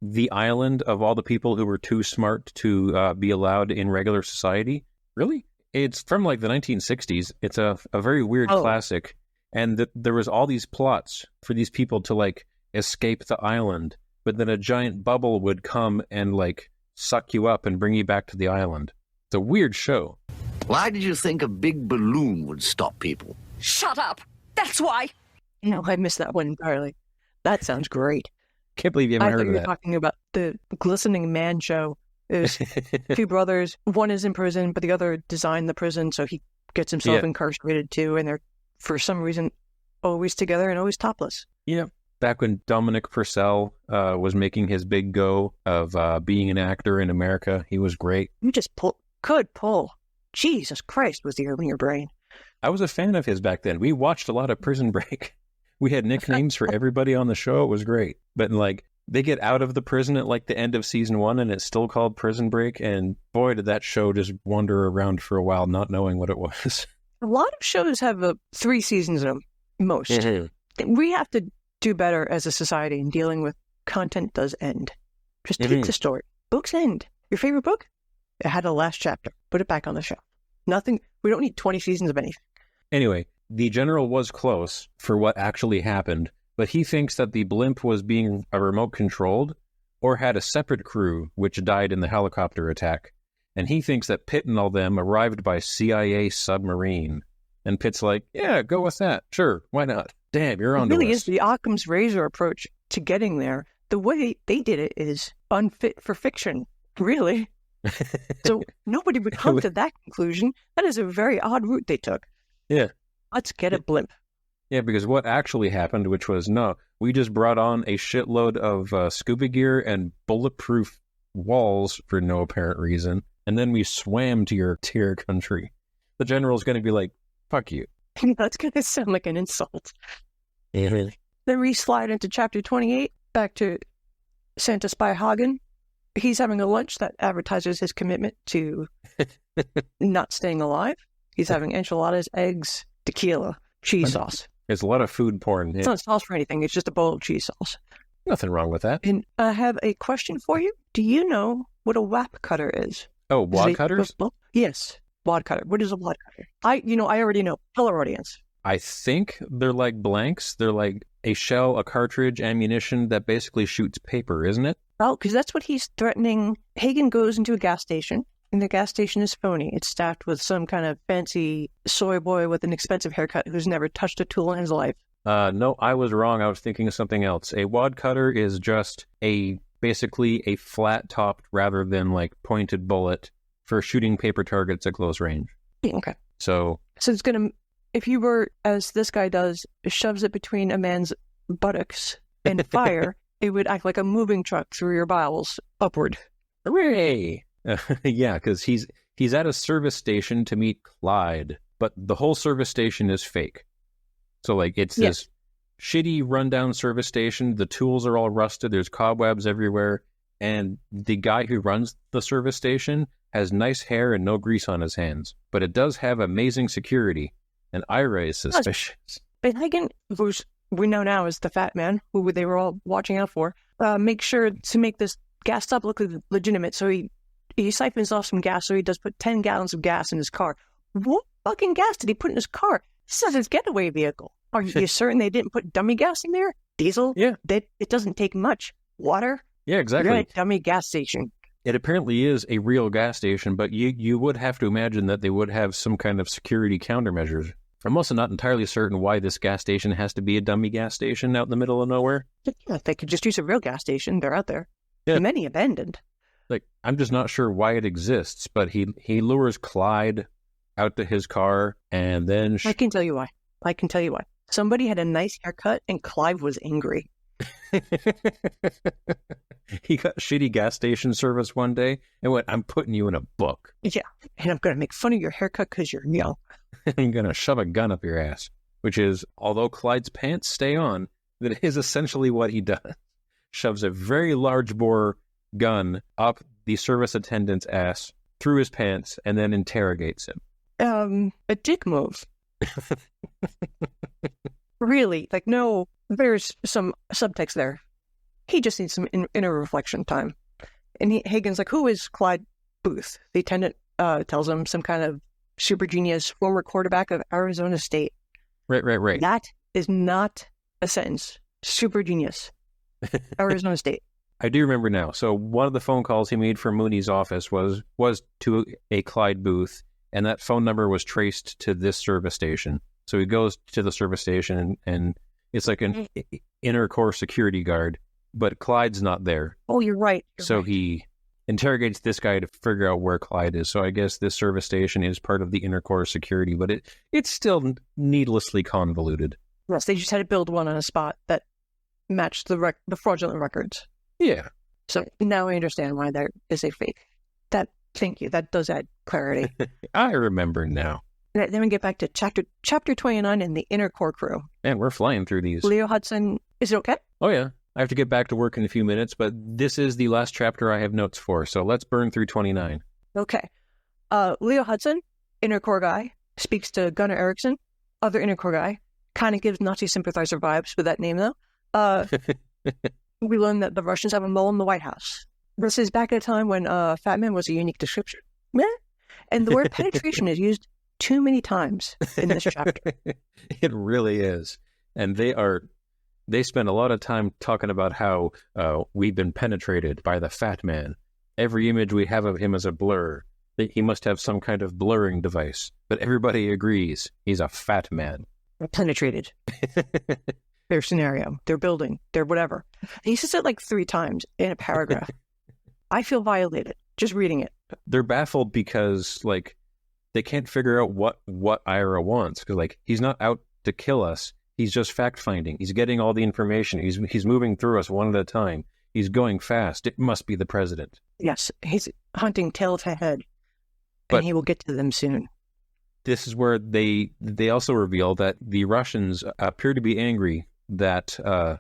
the island of all the people who were too smart to be allowed in regular society. Really? It's from like the 1960s. It's a very weird classic. And there was all these plots for these people to like escape the island. But then a giant bubble would come and like suck you up and bring you back to the island. It's a weird show. Why did you think a big balloon would stop people? Shut up. That's why. No, I missed that one entirely. That sounds great. Can't believe you haven't heard of that. I thought you were talking about the Glistening Man show. There's two brothers. One is in prison, but the other designed the prison, so he gets himself incarcerated too, and they're, for some reason, always together and always topless. Yeah. Back when Dominic Purcell was making his big go of being an actor in America, he was great. You just could pull. Jesus Christ, was the ear in your brain. I was a fan of his back then. We watched a lot of Prison Break. We had nicknames for everybody on the show. It was great. But like, they get out of the prison at like the end of season 1 and it's still called Prison Break. And boy, did that show just wander around for a while, not knowing what it was. A lot of shows have 3 seasons in them, most. Mm-hmm. We have to do better as a society in dealing with content does end. Just take the story. Books end. Your favorite book? It had a last chapter. Put it back on the shelf. Nothing. We don't need 20 seasons of anything. Anyway, the general was close for what actually happened, but he thinks that the blimp was being remote controlled or had a separate crew which died in the helicopter attack. And he thinks that Pitt and all them arrived by CIA submarine. And Pitt's like, yeah, go with that. Sure, why not? Damn, you're on to us. It really is the Occam's razor approach to getting there. The way they did it is unfit for fiction, really. So nobody would come to that conclusion. That is a very odd route they took. Yeah. Let's get a blimp. Yeah, because what actually happened, which was, no, we just brought on a shitload of scuba gear and bulletproof walls for no apparent reason. and then we swam to your country. The general's going to be like, fuck you. That's going to sound like an insult. Yeah, really. Then we slide into chapter 28, back to Santa Spy Hagen. He's having a lunch that advertises his commitment to not staying alive. He's having enchiladas, eggs, tequila, cheese sauce. There's a lot of food porn. It's not sauce for anything. It's just a bowl of cheese sauce. Nothing wrong with that. And I have a question for you. Do you know what a wap cutter is? Oh, wad cutters? Yes, wad cutter. What is a wad cutter? I already know. Tell our audience. I think they're like blanks. They're like a shell, a cartridge, ammunition that basically shoots paper, isn't it? Well, because that's what he's threatening. Hagen goes into a gas station, and the gas station is phony. It's staffed with some kind of fancy soy boy with an expensive haircut who's never touched a tool in his life. No, I was wrong. I was thinking of something else. A wad cutter is just basically a flat-topped rather than like pointed bullet for shooting paper targets at close range. Okay. So it's going to, if you were, as this guy does, shoves it between a man's buttocks and fire, it would act like a moving truck through your bowels upward. Hooray! Yeah, because he's at a service station to meet Clyde, but the whole service station is fake. So like it's this shitty rundown service station. The tools are all rusted. There's cobwebs everywhere. And the guy who runs the service station has nice hair and no grease on his hands. But it does have amazing security. And Ira is suspicious. But Hagen, who's we know now is the fat man, who they were all watching out for, make sure to make this gas stop look legitimate. So he siphons off some gas. So he does put 10 gallons of gas in his car. What fucking gas did he put in his car? This is his getaway vehicle. Are you certain they didn't put dummy gas in there? Diesel? Yeah. It doesn't take much. Water? Yeah, exactly. You're at a dummy gas station. It apparently is a real gas station, but you would have to imagine that they would have some kind of security countermeasures. I'm also not entirely certain why this gas station has to be a dummy gas station out in the middle of nowhere. Yeah, they could just use a real gas station. They're out there. Yeah. Many abandoned. Like, I'm just not sure why it exists, but he lures Clyde out to his car, and then... I can tell you why. Somebody had a nice haircut, and Clive was angry. He got shitty gas station service one day and went, I'm putting you in a book. Yeah, and I'm going to make fun of your haircut because you're young. I'm going to shove a gun up your ass. Which is, although Clyde's pants stay on, that is essentially what he does. Shoves a very large bore gun up the service attendant's ass, through his pants, and then interrogates him. A dick move. Really, like, no, there's some subtext there. He just needs some inner reflection time. And Hagen's like, who is Clyde Booth? The attendant tells him some kind of super genius former quarterback of Arizona State. Right. That is not a sentence. Super genius. Arizona State. I do remember now. So one of the phone calls he made from Mooney's office was to a Clyde Booth, and that phone number was traced to this service station. So he goes to the service station, and it's like an inner core security guard, but Clyde's not there. Oh, you're right. He interrogates this guy to figure out where Clyde is. So I guess this service station is part of the inner core security, but it's still needlessly convoluted. Yes, they just had to build one on a spot that matched the fraudulent records. Yeah. So now I understand why there is a fake. Thank you. That does add clarity. I remember now. Then we get back to chapter 29 in the inner core crew. Man, we're flying through these. Leo Hudson, is it okay? Oh, yeah. I have to get back to work in a few minutes, but this is the last chapter I have notes for, so let's burn through 29. Okay. Leo Hudson, inner core guy, speaks to Gunnar Erickson, other inner core guy. Kind of gives Nazi sympathizer vibes with that name, though. We learn that the Russians have a mole in the White House. This is back at a time when Fat Man was a unique description. Meh. And the word penetration is used too many times in this chapter. It really is. And they spend a lot of time talking about how we've been penetrated by the Fat Man. Every image we have of him is a blur. He must have some kind of blurring device. But everybody agrees he's a fat man. Penetrated. Their scenario, their building, their whatever. He says it like 3 times in a paragraph. I feel violated just reading it. They're baffled because, like, they can't figure out what Ira wants. Because, like, he's not out to kill us. He's just fact-finding. He's getting all the information. He's moving through us one at a time. He's going fast. It must be the president. Yes, he's hunting tail to head. But and he will get to them soon. this is where they also reveal that the Russians appear to be angry that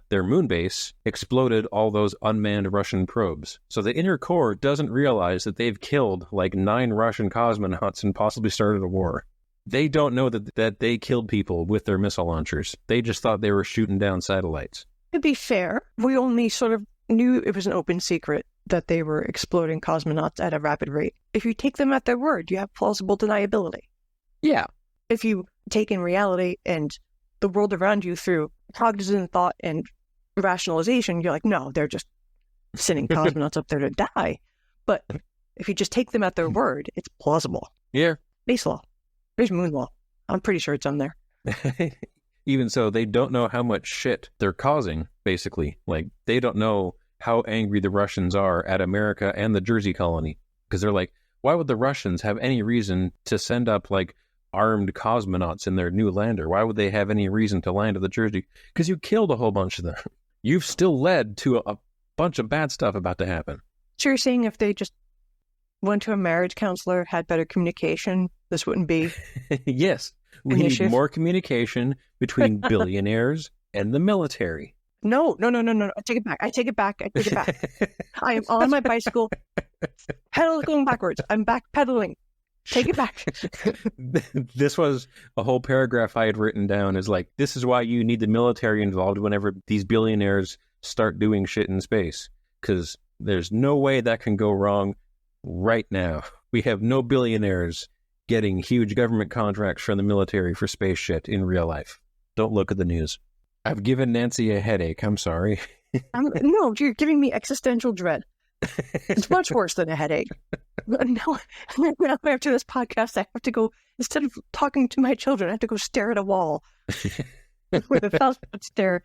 their moon base exploded all those unmanned Russian probes. So the inner core doesn't realize that they've killed like 9 Russian cosmonauts and possibly started a war. They don't know that they killed people with their missile launchers. They just thought they were shooting down satellites. To be fair, we only sort of knew it was an open secret that they were exploding cosmonauts at a rapid rate. If you take them at their word, you have plausible deniability. Yeah. If you take in reality and the world around you through cognizant thought and rationalization, you're like, no, they're just sending cosmonauts up there to die. But if you just take them at their word, it's plausible. Yeah. Space law. There's moon law. I'm pretty sure it's on there. Even so, they don't know how much shit they're causing, basically. Like, they don't know how angry the Russians are at America and the Jersey colony. Because they're like, why would the Russians have any reason to send up, like, armed cosmonauts in their new lander? Why would they have any reason to land at the Jersey? Because you killed a whole bunch of them. You've still led to a bunch of bad stuff about to happen. So you're saying if they just went to a marriage counselor, had better communication, this wouldn't be... Yes. We need more communication between billionaires and the military. No. I take it back. I am on my bicycle, pedaling backwards. I'm back pedaling. Take it back. This was a whole paragraph I had written down as like, this is why you need the military involved whenever these billionaires start doing shit in space. Because there's no way that can go wrong right now. We have no billionaires getting huge government contracts from the military for space shit in real life. Don't look at the news. I've given Nancy a headache. I'm sorry. No, you're giving me existential dread. It's much worse than a headache. Now, after this podcast, I have to go, instead of talking to my children, I have to go stare at a wall with a 1,000-foot stare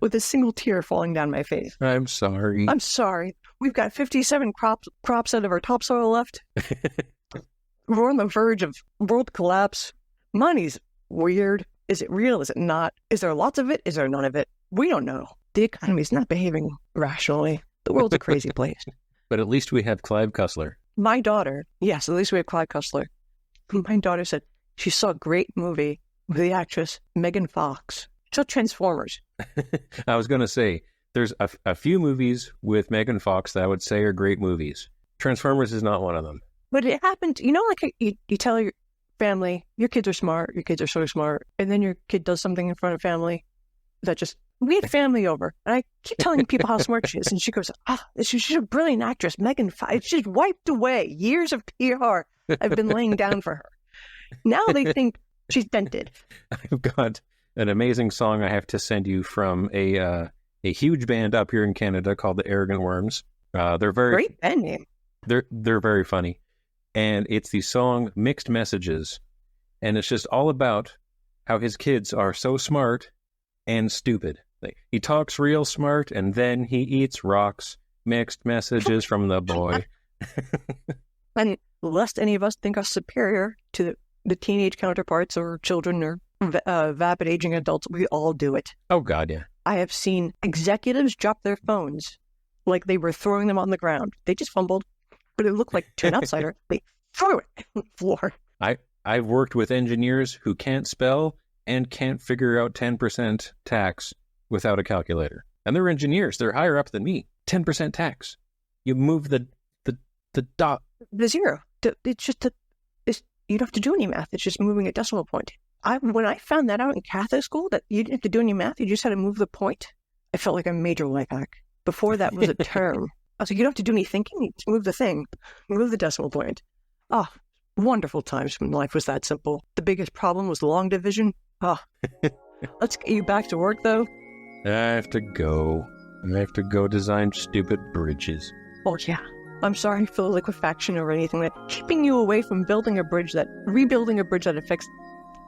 with a single tear falling down my face. I'm sorry. I'm sorry. We've got 57 crops out of our topsoil left. We're on the verge of world collapse. Money's weird. Is it real? Is it not? Is there lots of it? Is there none of it? We don't know. The economy's not behaving rationally. The world's a crazy place. But at least we have Clive Cussler. My daughter, yes, at least we have Clive Cussler. My daughter said she saw a great movie with the actress Megan Fox. She saw Transformers. I was going to say, there's a few movies with Megan Fox that I would say are great movies. Transformers is not one of them. But it happened, you know, like you tell your family, your kids are smart, your kids are so smart, and then your kid does something in front of family that just, we had family over, and I keep telling people how smart she is, and she goes, she's a brilliant actress, Megan Fox. She's wiped away years of PR I've been laying down for her. Now they think she's dented. I've got an amazing song I have to send you from a huge band up here in Canada called the Arrogant Worms. They're very great band name. They're very funny. And it's the song Mixed Messages. And it's just all about how his kids are so smart and stupid. Like, he talks real smart and then he eats rocks. Mixed messages from the boy. And lest any of us think us superior to the teenage counterparts or children or vapid aging adults, we all do it. Oh, God, yeah. I have seen executives drop their phones like they were throwing them on the ground. They just fumbled. But it looked like, to an outsider, they threw it on the floor. I've worked with engineers who can't spell and can't figure out 10% tax without a calculator. And they're engineers. They're higher up than me. 10% tax. You move the dot. The zero. It's just, you don't have to do any math. It's just moving a decimal point. When I found that out in Catholic school, that you didn't have to do any math, you just had to move the point, I felt like a major life hack. Before that was a term. I was like, you don't have to do any thinking. You just move the thing. Move the decimal point. Oh, wonderful times when life was that simple. The biggest problem was long division. Oh, let's get you back to work, though. I have to go. I have to go design stupid bridges. Oh, yeah. I'm sorry for the liquefaction or anything that keeping you away from rebuilding a bridge that affects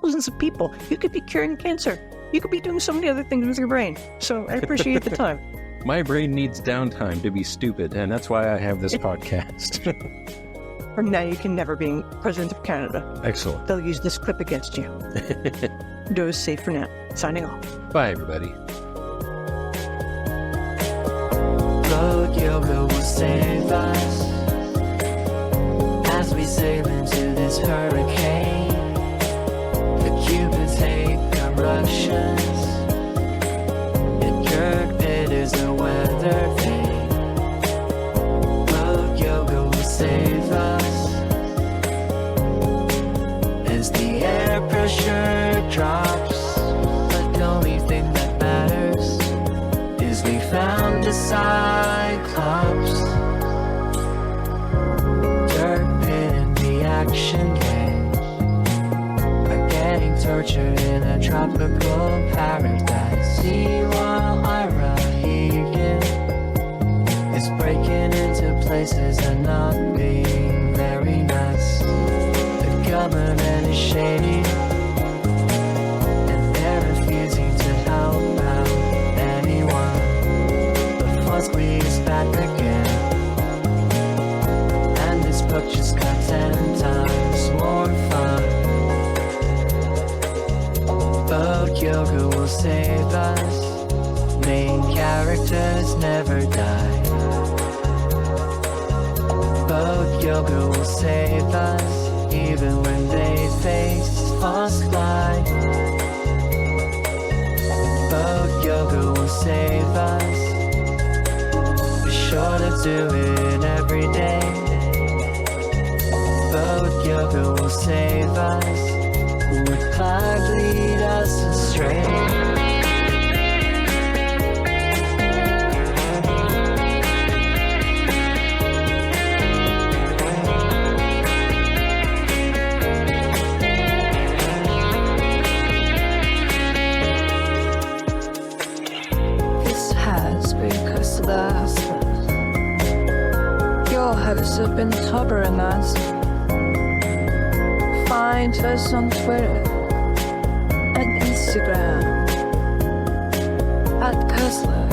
thousands of people. You could be curing cancer. You could be doing so many other things with your brain. So I appreciate the time. My brain needs downtime to be stupid, and that's why I have this podcast. From now, you can never be President of Canada. Excellent. They'll use this clip against you. Do is safe for now. Signing off. Bye, everybody. Look, your will save us as we sail into the pressure drops, but the only thing that matters is we found a Cyclops. Dirt pit in the action game, are getting tortured in a tropical paradise. See while Ira Egan is breaking into places and not being very nice. The government is shady, and they're refusing to help out anyone. The Fosbury is back again, and this book just got 10 times more fun. Boat yoga will save us, main characters never die. Boat yoga will save us, even when they face false light. Boat yoga will save us, be sure to do it every day. Boat yoga will save us, would Clive lead us astray? Your hosts have been covering us. Find us on Twitter and Instagram at Cussler.